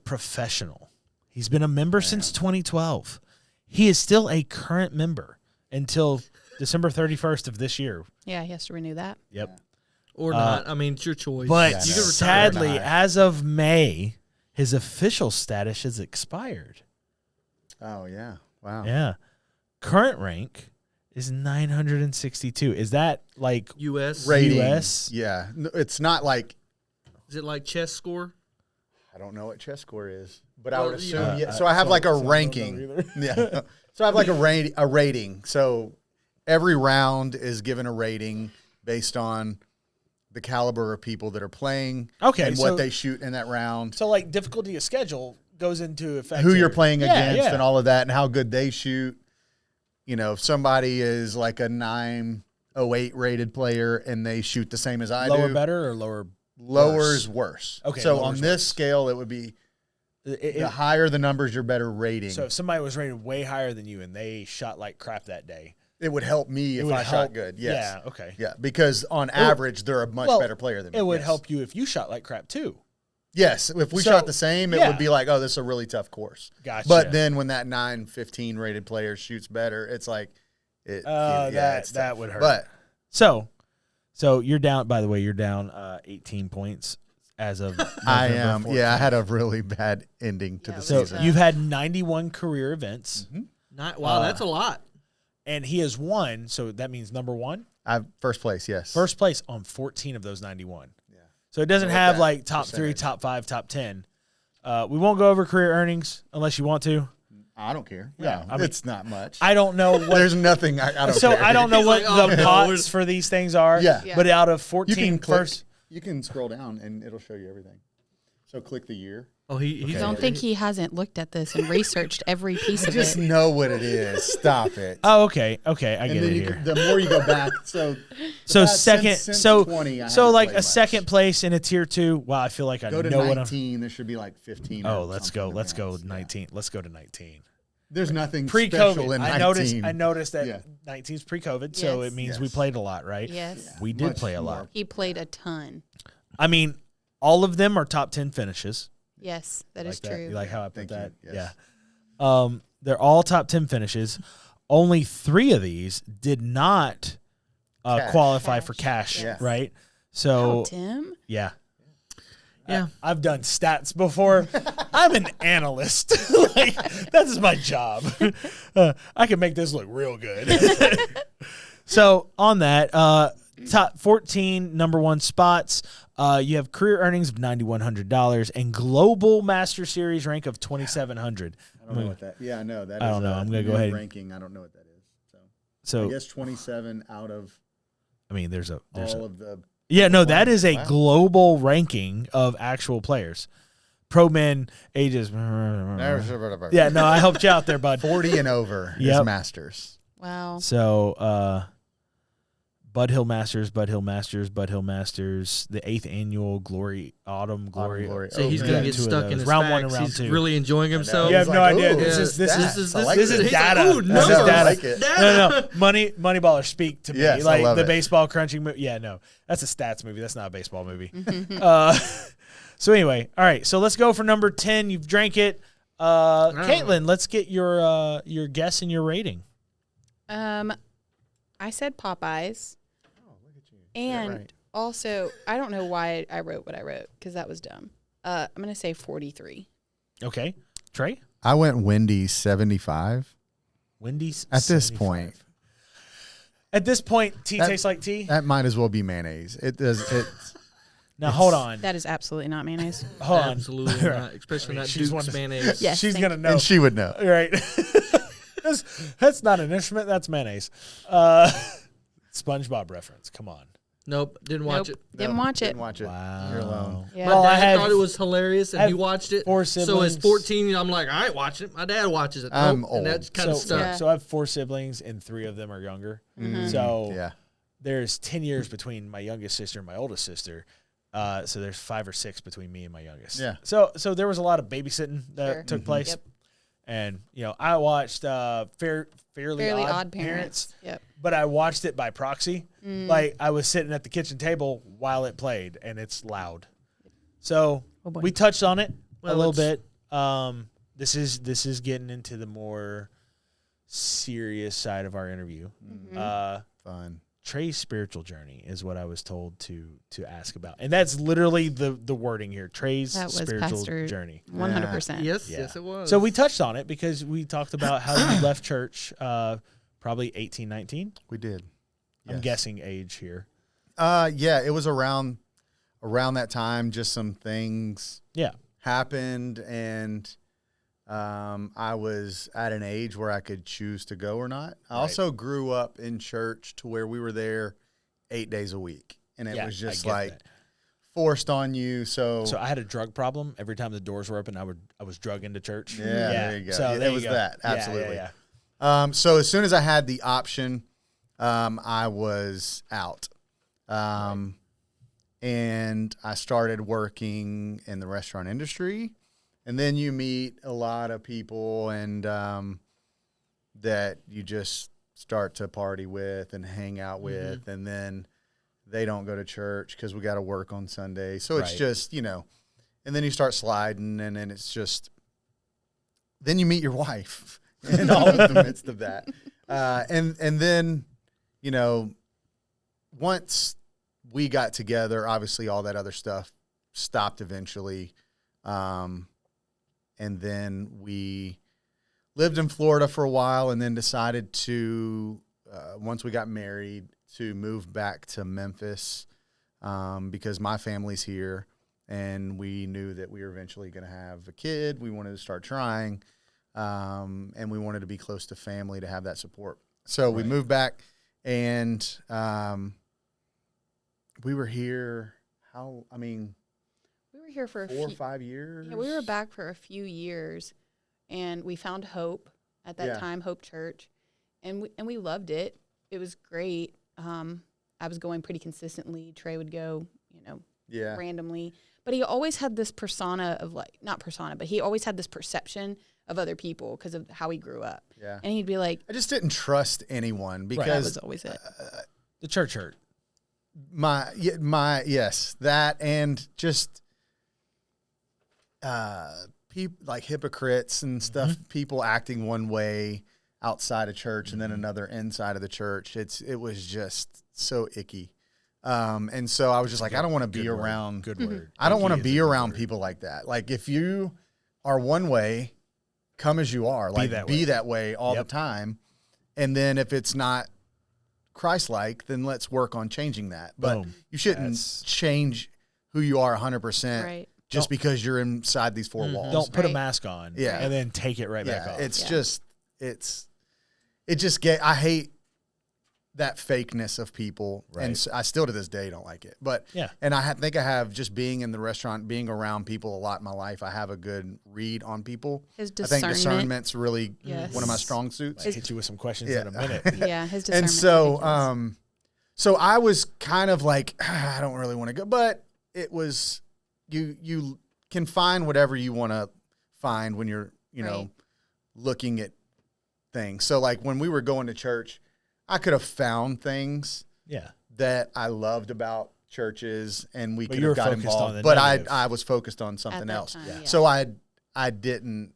professional. He's been a member since 2012. He is still a current member until December 31st of this year. Yeah, he has to renew that. Yep. Or not. I mean, it's your choice. But Yeah, you can retire. sadly, or not. as of May, his official status has expired. Oh yeah. Wow. Yeah. Current rank is 962. Is that like U.S. Rating. US? Yeah. No, it's not like Is it like chess score? I don't know what chess score is, but I Well, would assume. yeah. Yeah. So I have like a I don't know ranking. either. Yeah. So I have like a rating. So every round is given a rating based on the caliber of people that are playing. Okay, And so- what they shoot in that round. So like difficulty of schedule goes into effect. Who here. you're playing Yeah, against yeah. and all of that and how good they shoot. You know, if somebody is like a 908 rated player and they shoot the same as I lower do, better or lower lower worse? is worse. Okay, So lower's on this worse. scale, it would be It- the higher the numbers, your better rating. so if somebody was rated way higher than you and they shot like crap that day, it would help me if would I help- shot good. Yes. Yeah, okay. Yeah, because on average, they're a much Well, better player than me. It would Yes. help you if you shot like crap too. Yes, if we So, shot the same, it yeah. would be like, oh, this is a really tough course. Gotcha. But then when that 915 rated player shoots better, it's like, it's that tough. would hurt. But So you're down. By the way, you're down 18 points as of I November am. 14th. Yeah, I had a really bad ending to Yeah, the it So was, season. you've had 91 career events, Wow, that's a lot. and he has won. So that means number one, I've first place. Yes, first place on 14 of those 91. Yeah. So it doesn't I like have that like top 3, percentage. top 5, top 10. We won't go over career earnings unless you want to. I don't care. Yeah, No, I mean, it's not much. I don't know what. There's nothing. I don't. So care. I don't know He's what like, oh, the no, pots we're- for these things are. Yeah. Yeah. But out of You 14 can click. first. You can scroll down and it'll show you everything. So click the year. Oh, he's Okay. Don't think he hasn't looked at this and researched every piece of Just it. know what it is. Stop it. Oh, okay. I and get then it you here. can, the more you go back, so So about second, since so 20, I so haven't like played a much. second place in a tier 2. Wow, I feel like I Go to know what I'm. 19. There should be like 15. Oh, or let's something go. Let's go advanced. Yeah. 19. Let's go to 19. There's nothing special Pre-COVID, in 19. I noticed that Yeah. 19's pre-COVID, so Yes. it means we Yes. played a lot, right? Yes. We did Much play a more. lot. He played a ton. I mean, all of them are top 10 finishes. Yes, that Like is that. true. You like how I put Thank that? you. Yes. Yeah. They're all top 10 finishes. Only 3 of these did not Cash. qualify for Cash. cash, Yeah. right? Wow, So Tim. yeah. Yeah. I've done stats before. I'm an analyst. Like, that is my job. I can make this look real good. So on that, top 14 number one spots, you have career earnings of $9,100 and global Master Series rank of 2,700. I don't know what that. Yeah, I know that. I don't know. I'm gonna go ahead. Ranking. I don't know what that is. So I guess 27 out of. I mean, there's all of the. Yeah, no, that is a Wow. global ranking of actual players. Pro men ages. Yeah, no, I helped you out there, bud. 40 and over Yep. is Masters. Wow. So, Bud Hill Masters, the 8th annual Autumn Glory. So he's gonna get two of stuck those. in his round one facts. and round He's two. really enjoying himself. You have He's no like, idea. ooh, This yeah, is stats. I like this is He's data. like, ooh, This is numbers. data. I like it. No. Moneyballers speak to me. Yes, I like love the it. baseball crunching movie. Yeah, no. That's a stats movie. That's not a baseball movie. So anyway, all right. So let's go for number 10. You've drank it. Katelyn, let's get your guess and your rating. I said Popeyes. Oh, look at you. And right. also, I don't know why I wrote what I wrote because that was dumb. I'm going to say 43. Okay. Trey? I went Wendy's 75. Wendy's At this 75. point. At this point, tea That- tastes like tea? That might as well be mayonnaise. It does. Now, hold on. That is absolutely not mayonnaise. Hold on. Absolutely not, especially not she's Duke's one- mayonnaise. Yes, She's thank going to know. And she would know. Right. that's not an instrument. That's mayonnaise. SpongeBob reference. Come on. Nope, didn't watch Nope, it. Didn't watch it. Didn't watch it. Wow. You're alone. Yeah. Well, My I dad had- thought it was hilarious, I and have he watched it. 4 So siblings. as 14, I'm like, I ain't watching it. My dad watches it. I'm Nope, old. and that's kind of So, stuck. Yeah. so I have 4 siblings, and 3 of them are younger. Mhm. So Yeah. there's 10 years between my youngest sister and my oldest sister. So there's 5 or 6 between me and my youngest. Yeah. So there was a lot of babysitting that Sure. took place. Yep. And, I watched Fairly Fairly Odd Odd Parents. Yep. but I watched it by proxy. Mm. Like, I was sitting at the kitchen table while it played, and it's loud. So Oh, boy. we touched on it Well, a little it's- bit. This is getting into the more serious side of our interview. Mhm. Fun. Trey's spiritual journey is what I was told to ask about, and that's literally the wording here. Trey's That was spiritual Pastor- journey. 100%. Yes, Yeah. yes, it was. So we touched on it because we talked about how you left church, probably 18, 19. We did. I'm Yes. guessing age here. Yeah, it was around that time. Just some things Yeah. happened, and I was at an age where I could choose to go or not. I also grew up in church to where we were there 8 days a week, and it Yeah, was I just get like that. forced on you. So So I had a drug problem. Every time the doors were open, I was drug into church. yeah, there you go. So It there you was go. that, Yeah, absolutely. yeah. So as soon as I had the option, I was out. And I started working in the restaurant industry. And then you meet a lot of people and that you just start to party with and hang out with. And then they don't go to church because we got to work on Sunday. So it's Right. just, and then you start sliding, and then it's just, then you meet your wife in all of the midst of that. And then, once we got together, obviously all that other stuff stopped eventually. And then we lived in Florida for a while, and then decided to, once we got married, to move back to Memphis because my family's here, and we knew that we were eventually going to have a kid. We wanted to start trying, and we wanted to be close to family to have that support. So we moved back, and we were here. We were here for 4 or 5 years. Yeah, we were back for a few years, and we found Hope at that Yeah. time, Hope Church, and we loved it. It was great. I was going pretty consistently. Trey would go, Yeah. randomly, but he always had this persona of not persona, but he always had this perception of other people because of how he grew up. Yeah. And he'd be like, I just didn't trust anyone that because was always it. The church hurt. yes, that, and just people like hypocrites and stuff, people acting one way outside of church and then another inside of the church. It was just so icky. And so I was just like, I don't want to be around. Good word. I don't want to Pinky is be a good around word. people like that. Like if you are one way, come as you are. Like be that way all the time. And then if it's not Christ-like, then let's work on changing that. But Boom. you shouldn't change who you are 100% Right. just because you're inside these four walls. Don't put a Right. mask on. Yeah. And then take it right back off. It's just I hate that fakeness of people, and I still to this day don't like it. But and I think I have just being in the restaurant, being around people a lot in my life. I have a good read on people. His I think discernment. discernment's really Yes. one of my strong suits. I'll hit you with some questions in a minute. Yeah, his discernment. And so, so I was kind of like, I don't really want to go, but it was you can find whatever you want to find when you're know looking at things. So like when we were going to church, I could have found things that I loved about churches, and we could have got involved. But I was focused on something else. So I didn't,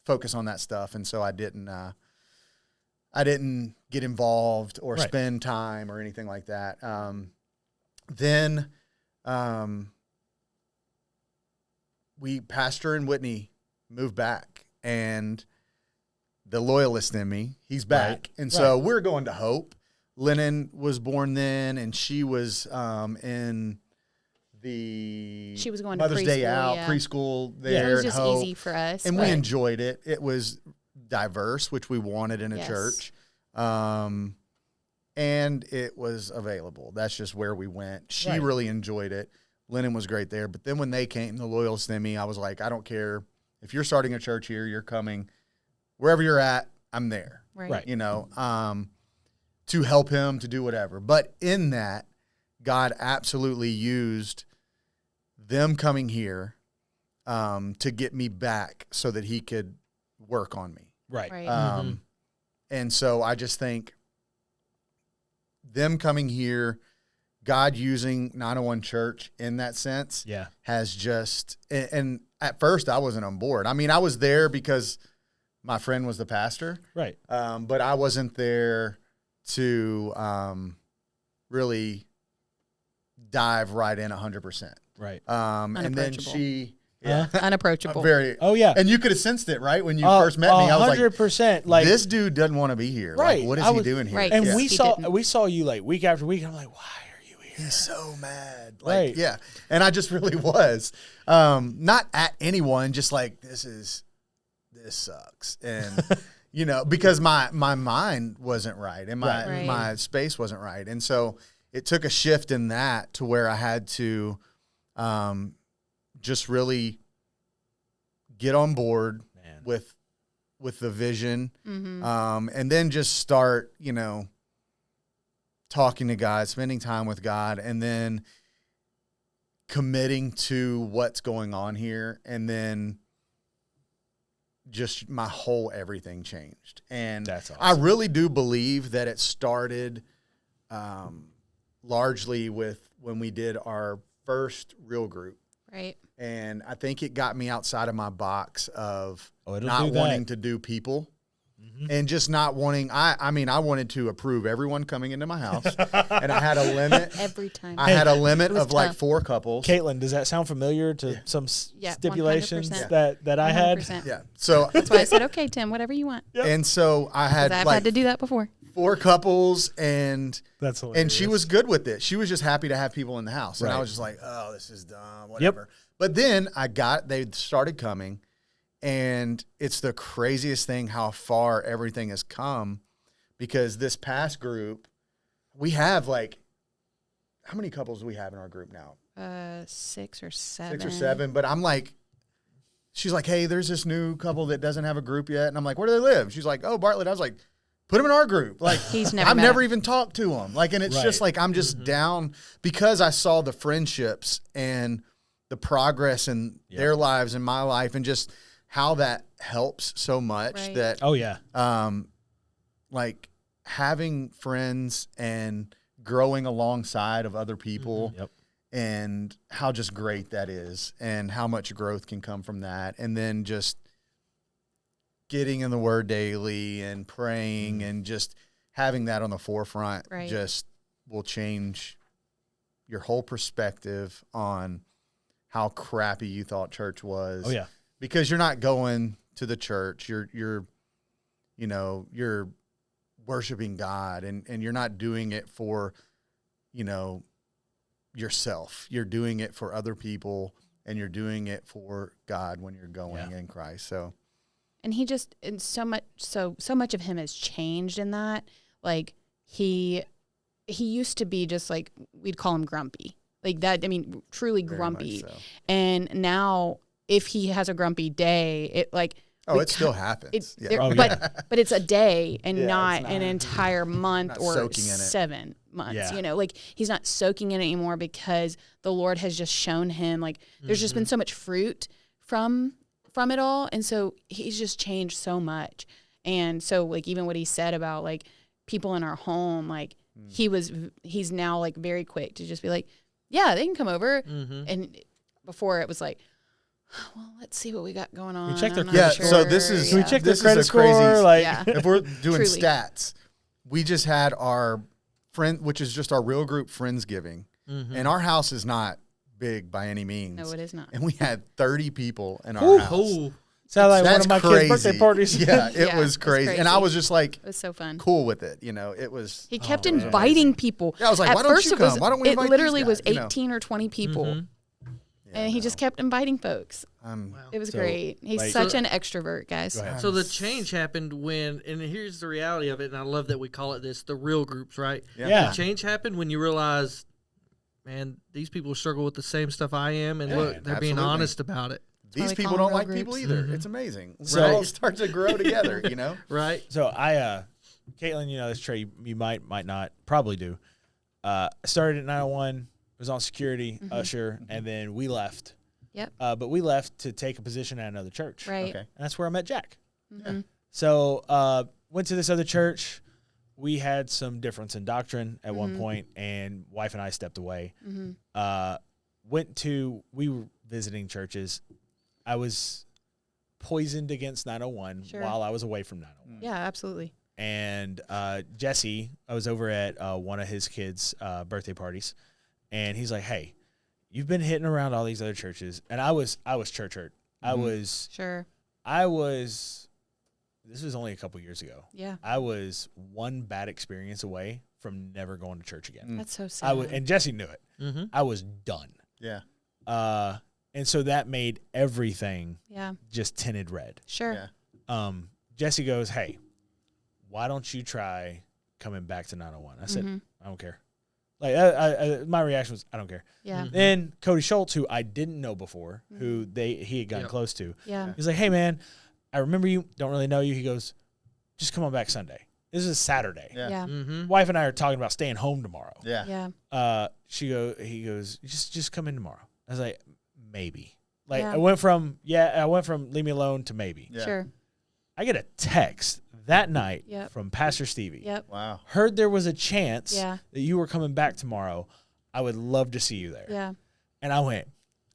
focus on that stuff, and so I didn't get involved or spend time or anything like that. Then Pastor and Whitney moved back, and the loyalist in me, he's back. And so we're going to Hope. Lennon was born then, and she was in she was going Mother's to Day preschool, out, yeah. preschool there. It was at just Hope. easy for us. And we enjoyed it. It was diverse, which we wanted in a church. And it was available. That's just where we went. She really enjoyed it. Lennon was great there. But then when they came, the loyalist in me, I was like, I don't care. If you're starting a church here, you're coming. Wherever you're at, I'm there. Right. To help him, to do whatever. But in that, God absolutely used them coming here to get me back so that he could work on me. Right. And so I just think them coming here, God using 901 Church in that sense has just, and at first I wasn't on board. I mean, I was there because my friend was the pastor. Right. But I wasn't there to really dive right in 100%. Right. And then she... unapproachable. And you could have sensed it, right? When you first met me, I was 100%. like, this dude doesn't want to be here. Right. Like, what is he doing here? Right. And we saw you like week after week. I'm like, why are you here? He's so mad. Like, yeah. And I just really was. Not at anyone, just like, this sucks. And, because my mind wasn't right and my space wasn't right. And so it took a shift in that to where I had to just really get on board with the vision, and then just start, talking to God, spending time with God, and then committing to what's going on here, and then just my whole everything changed. And that's awesome. I really do believe that it started largely with when we did our first real group. Right. And I think it got me outside of my box of not do wanting to do people and just not wanting. I mean, I wanted to approve everyone coming into my house, and I had a limit. Every time. I had a limit was of like tough. 4 couples. Katelyn, does that sound familiar to some stipulations 100%. that I had? 100%. Yeah. So That's why I said, okay, Tim, whatever you want. and so I had I've like had to do that before. 4 couples, and That's hilarious. and she was good with it. She was just happy to have people in the house, and I Right. was just like, oh, this is dumb, whatever. But then they started coming, and it's the craziest thing how far everything has come, because this past group, we have like, how many couples do we have in our group now? 6 or 7. 6 or 7, but I'm like, she's like, hey, there's this new couple that doesn't have a group yet, and I'm like, where do they live? She's like, oh, Bartlett. I was like, put them in our group. Like, He's never I've met never him. even talked to them. Like, and it's just like, I'm just down because I saw the friendships and the progress in their lives and my life, and just how that helps so much that, like having friends and growing alongside of other people and how just great that is and how much growth can come from that. And then just getting in the Word daily and praying and just having that on the forefront just will change your whole perspective on how crappy you thought church was. Oh yeah. Because you're not going to the church. You're worshiping God, and you're not doing it for, yourself. You're doing it for other people, and you're doing it for God when you're going in Christ. So, and he just, and so much of him has changed in that. Like he used to be just like, we'd call him grumpy, like that. I mean, truly very grumpy. much so. And now, if he has a grumpy day, it like. It still happens. But it's a day and not not an entire month not or soaking in it. 7 months. Yeah. Like he's not soaking in it anymore because the Lord has just shown him, like, there's just been so much fruit from it all, and so he's just changed so much. And so, like, even what he said about like people in our home, like he's now like very quick to just be like, yeah, they can come over. And before it was like, well, let's see what we got going on. We check their I'm not credit sure. So this is Can we check their this credit is a crazy, score? Like, Yeah. if we're doing Truly. stats, we just had our friend, which is just our real group Friendsgiving, and our house is not big by any means. No, it is not. And we had 30 people in our house. Oh, sound like one That's of my crazy. kids' birthday parties. Yeah, it Yeah, was it's crazy. And I crazy. was just like It was so fun. cool with it. It was. He kept man. inviting people. Yeah, I was like, At why don't first you it was, come? Why don't we invite It literally these was guys? 18 or 20 people. Yeah, And he just kept inviting folks. It was So, great. He's like- such an extrovert, guys. Go ahead. so the change happened when, and here's the reality of it, and I love that we call it this, the real groups, right? Yeah. The change happened when you realize, man, these people struggle with the same stuff I am, and look, they're being absolutely. honest about it, These why we people call don't them like real people groups. either. It's amazing. So- We all start to grow together. right? So I, Katelyn, this Trey, you might not, probably do. I started at 901, was on security, usher, and then we left. Yep. But we left to take a position at another church. Right. Okay. And that's where I met Jack. Mhm. So went to this other church. We had some difference in doctrine at one point, and wife and I stepped away. We were visiting churches. I was poisoned against 901 Sure. while I was away from 901. Yeah, absolutely. And Jesse, I was over at one of his kids' birthday parties, and he's like, "Hey, you've been hitting around all these other churches," and I was church hurt. Sure. This was only a couple years ago. Yeah. I was one bad experience away from never going to church again. That's so sad. And Jesse knew it. Mm-hmm. I was done. Yeah. And so that made everything Yeah. just tinted red. Sure. Yeah. Jesse goes, "Hey, why don't you try coming back to 901?" I said, "I don't care." Like my reaction was, "I don't care." Yeah. Then Cody Schultz, who I didn't know before, who he had gotten Yep. close to, Yeah. he's like, "Hey man, I remember you. Don't really know you." He goes, "Just come on back Sunday." This is Saturday. Yeah. Yeah. Mm-hmm. Wife and I are talking about staying home tomorrow. Yeah. Yeah. He goes, just come in tomorrow. I was like, maybe. Like Yeah. I went from leave me alone to maybe. Yeah. Sure. I get a text that night Yep. from Pastor Stevie. Yep. Wow. Heard there was a chance Yeah. that you were coming back tomorrow. I would love to see you there. Yeah. And I went,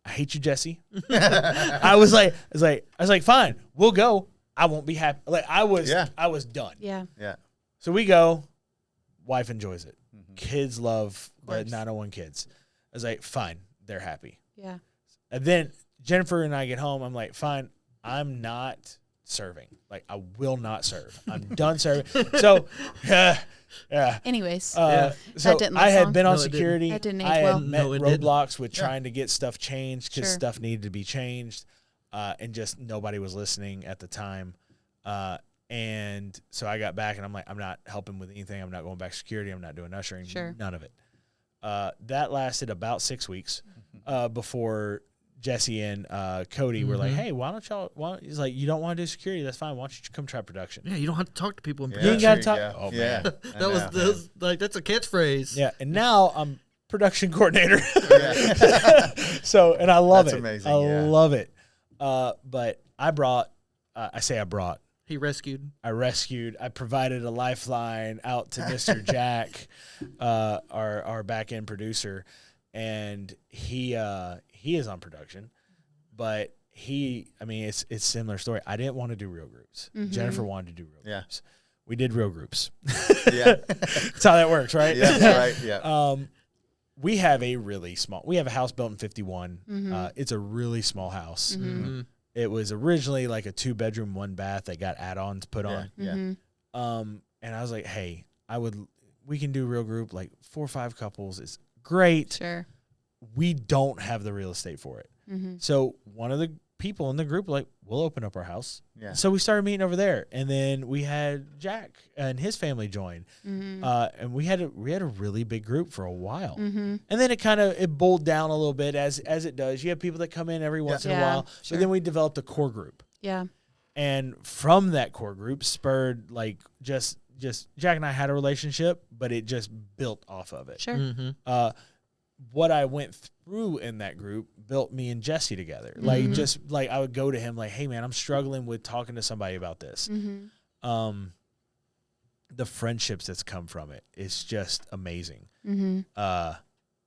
"I hate you, Jesse." I was like, "Fine, we'll go. I won't be happy." Like I was done. Yeah. Yeah. So we go. Wife enjoys it. Kids love the course. 901 kids. I was like, "Fine, they're happy." Yeah. And then Jennifer and I get home. I'm like, "Fine, I'm not serving. Like I will not serve. I'm done serving." So, yeah. Anyways. So That didn't I last had long. been on No, it didn't. security. That didn't age I had well. met No, it didn't. roadblocks with trying to get stuff changed because Sure. stuff needed to be changed, and just nobody was listening at the time. And so I got back, and I'm like, I'm not helping with anything. I'm not going back to security. I'm not doing ushering. Sure. None of it. That lasted about 6 weeks before Jesse and Cody were like, "Hey, why don't y'all?" He's like, "You don't want to do security? That's fine. Why don't you come try production?" Yeah, you don't have to talk to people in Yeah. You ain't production. gotta talk. Oh, man. That was like that's a catchprise. Yeah, and now I'm production coordinator. Yeah. So, and I love That's it. amazing, I yeah. love it. But I brought, He rescued. I rescued, I provided a lifeline out to Mr. Jack, our back end producer, and he is on production, but it's similar story. I didn't want to do real groups. Jennifer wanted to do real Yeah. groups. we did real groups. Yeah. That's how that works, right? Yeah. Right. Yeah. We have a house built in 51. It's a really small house. It was originally like a 2-bedroom, 1-bath that got add-ons put on. Yeah. And I was like, hey, we can do real group, like 4 or 5 couples. It's great. Sure. We don't have the real estate for it. So one of the people in the group like, we'll open up our house. Yeah. So we started meeting over there, and then we had Jack and his family join, and we had a really big group for a while, and then it bowled down a little bit as it does. You have people that come in every once in a while, sure. but then we developed a core group. Yeah. And from that core group spurred like just Jack and I had a relationship, but it just built off of it. Sure. What I went through in that group built me and Jesse together. Like just like I would go to him like, hey man, I'm struggling with talking to somebody about this. The friendships that's come from it is just amazing. And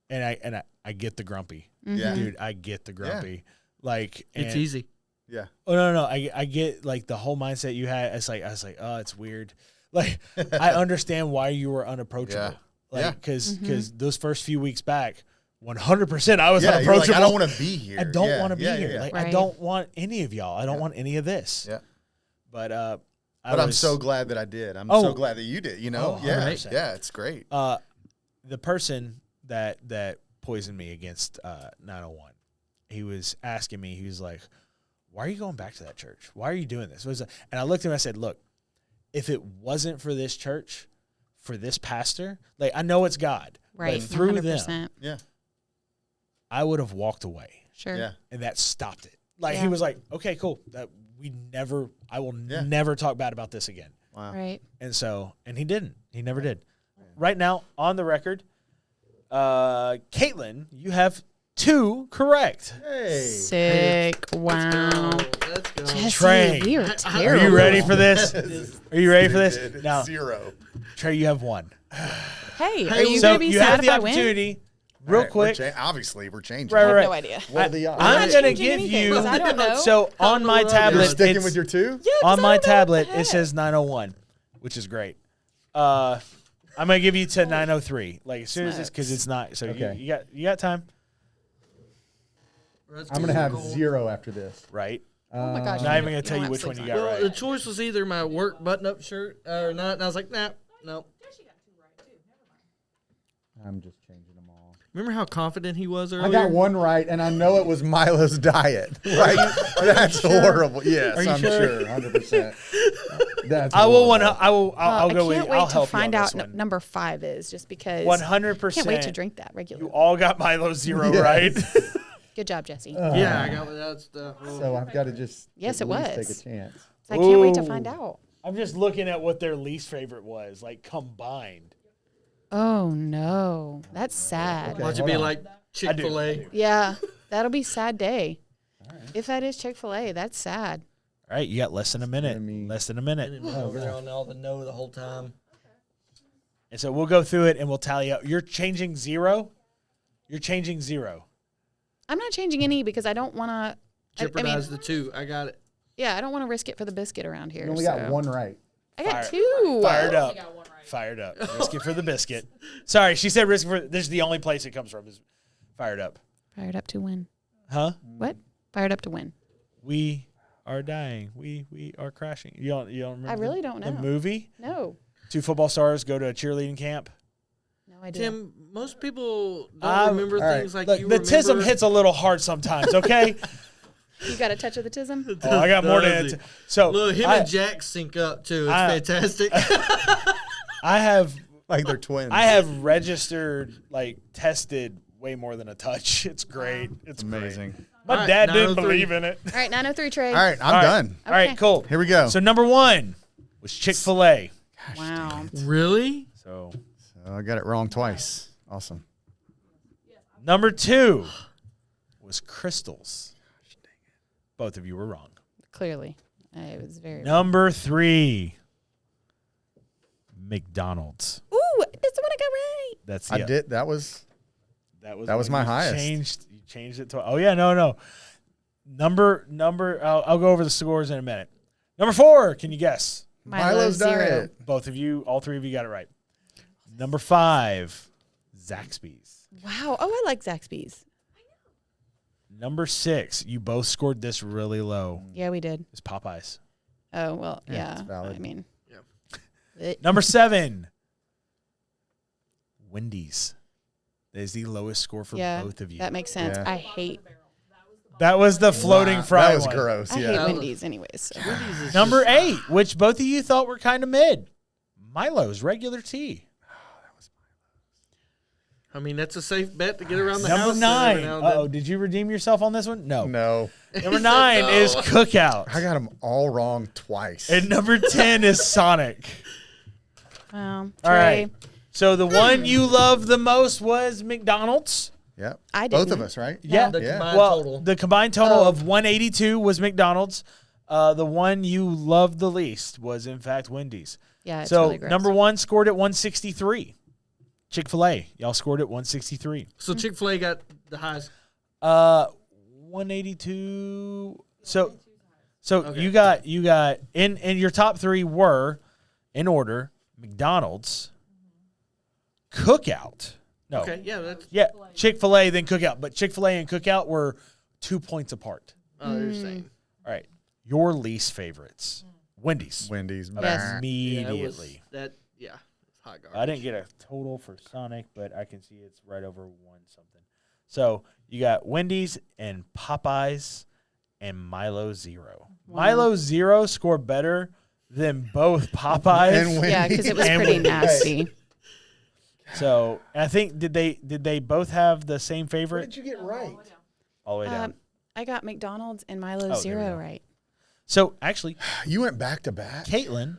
I get the grumpy. Yeah. Dude, I get the grumpy. Like It's easy. Yeah. Oh no, I get like the whole mindset you had. It's like I was like, oh, it's weird. Like I understand why you were unapproachable. Yeah. Like because those first few weeks back, 100% I was You're unapproachable. like, I don't want to be here. I don't want to be Yeah, here. yeah. Like Right. I don't want any of y'all. I don't want any of this. Yeah. But I'm so glad that I did. I'm Oh. so glad that you did. You know, Oh, yeah, 100%. yeah, it's great. The person that poisoned me against 901, he was asking me. He was like, "Why are you going back to that church? Why are you doing this?" And I looked at him. I said, "Look, if it wasn't for this church, for this pastor, like I know it's God, Right. but through 100%. them, Yeah, I would have walked away." Sure. yeah, And that stopped it. Like he Yeah. was like, "Okay, cool. I will never talk bad about this again." wow. Right. And he didn't. He never did. Right now, on the record, Katelyn, you have 2 correct. Hey, Sick. Wow. Let's go. Jesse, Trey, we are Are terrible. you ready for this? Are you ready for this? Did Now, 0. Trey, you have 1. Hey, are you So going to be you sad have if the I win? opportunity, real All right, we're quick. obviously, we're changing. Right, I have right. no idea. What are the odds? I'm not going to changing give anything, you. 'cause I don't know. So on my You're tablet, You're sticking it's- with your 2? Yeah, 'cause on I my don't know what tablet, the it heck. says 901, which is great. I'm gonna give you to 903. Like as soon as it's because it's not. So Okay. you got time, I'm gonna have 0 after this. right? Oh my gosh. Not even gonna you tell don't you have which one sleep you time. got Well, right. the choice was either my work button-up shirt or not, and I was like, nah, no. I'm just changing them all. Remember how confident he was earlier? I got 1 right, and I know it was Milo's diet. Right? That's horrible. Yes, you I'm sure? sure, 100%. That's I will horrible. one. I'll go I with. can't wait I'll to help find you on out this one. number 5 is just because 100%. can't wait to drink that regularly. You all got Milo 0 Yes. right. Good job, Jesse. Yeah, I got that stuff. So I've got to just Yes, at it least was. take a chance. I can't wait to find Ooh. out. I'm just looking at what their least favorite was, like combined. Oh no, that's sad. Okay. Watch it hold be on. like Chick-fil-A. Yeah, that'll be sad day. If that is Chick-fil-A, that's sad. All right, you got less than a minute. gonna be- Less than a minute. And over there on all the no the whole time. And so we'll go through it and we'll tally up. You're changing 0. You're changing 0. I'm not changing any because I don't want to. Jeopardize the 2. I got it. Yeah, I don't want to risk it for the biscuit around here. You only so. got 1 right. I got Fire- 2. Fired up. Fired up. Risk it for the biscuit. Sorry, she said risk for. This is the only place it comes from. Is fired up. Fired up to win. Huh? What? Fired up to win. We are dying. We are crashing. You don't remember? I really don't the know. movie. No, 2 football stars go to a cheerleading camp. no idea. Tim, most people don't remember all right. things like Look, you the remember. tism hits a little hard sometimes. Okay. You got a touch of the tism? Oh, I got more than Does it. he? So Look, him I, and Jack sync up too. It's I- fantastic. I have Like they're twins. I have registered, like tested way more than a touch. It's great. It's amazing. Great. My All right, dad didn't 903. believe in it. All right, 903 Trey. All right, I'm All right. done. All right, Okay. cool. Here we go. So number 1 was Chick-fil-A. Wow. Really? So So I got it wrong twice. Awesome. number 2 was Crystals. Both of you were wrong. Clearly. It was very. Number 3, McDonald's. Ooh, that's the one I got right. That's I yeah, did. That was That was was when my you highest. You changed it to. Oh yeah, no. Number. I'll go over the scores in a minute. Number 4. Can you guess? Milo's zero. Diet. Both of you, all three of you got it right. Number 5, Zaxby's. Wow. Oh, I like Zaxby's. Number 6, you both scored this really low. Yeah, we did. It's Popeyes. Oh, well, Yeah, yeah. it's valid. I mean, Number 7, Wendy's. That is the lowest score for yeah, both of you. that makes sense. Yeah. I hate That was the floating fry That was one. gross. I Yeah. hate Wendy's anyways. So. Wendy's is Number just- 8, which both of you thought were kind of mid. Milo's regular tea. I mean, that's a safe bet to get around the Number house. 9. every now and then. Uh-oh, did you redeem yourself on this one? No. No, Number 9 is Cookout. I got them all wrong twice. And number 10 is Sonic. Trey, All right. So the one you loved the most was McDonald's. Yep. I Both of didn't. us, right? Yeah. The Yeah. combined Well, total. the combined total Oh. of 182 was McDonald's. The one you loved the least was, in fact, Wendy's. Yeah, it's So really gross. number 1 scored at 163. Chick-fil-A. Y'all scored at 163. So Chick-fil-A got the highest. 182. So Okay. you got in your top 3 were in order McDonald's, Cookout. No. Okay, yeah, that's Yeah, Chick-fil-A then Cookout, but Chick-fil-A and Cookout were 2 points apart. they're saying. All right. Your least favorites. Wendy's. Wendy's. Yes. Yeah, Immediately. it was that. Yeah, it's hot garbage. I didn't get a total for Sonic, but I can see it's right over 1 something. So you got Wendy's and Popeyes and Milo Zero. Wow. Milo Zero scored better than both Popeyes. And Wendy's. Yeah, because it was And pretty Wendy's. nasty. So I think did they both have the same What favorite did you get right? all the way down? I got McDonald's and Milo there we Zero go. right. So actually, You went back to back. Caitlin,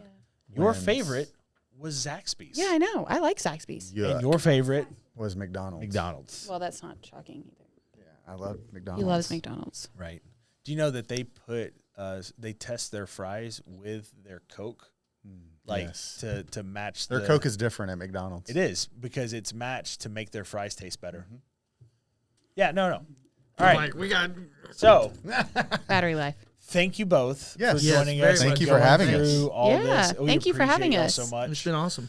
your Wins. favorite was Zaxby's. Yeah, I know. I like Zaxby's. And Yuck. your favorite Was McDonald's. McDonald's. Well, that's not shocking either. Yeah, I love McDonald's. He loves McDonald's. Right. Do you know that they put they test their fries with their Coke, like Yes. to match Their Coke is different at McDonald's. It is because it's matched to make their fries taste better. Yeah. No. All right. Like, we got. So Battery life. thank you both Yes. for Yes, joining very us. much. and Thank you for going having through us. all Yeah, this. We thank you for appreciate having y'all us. so It's much. been awesome.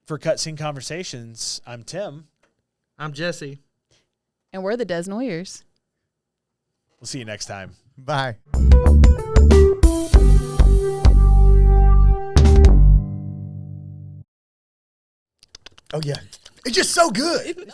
For Cutscene Conversations, I'm Tim. I'm Jesse. And we're the Desnoyers. We'll see you next time. Bye. Oh yeah, it's just so good.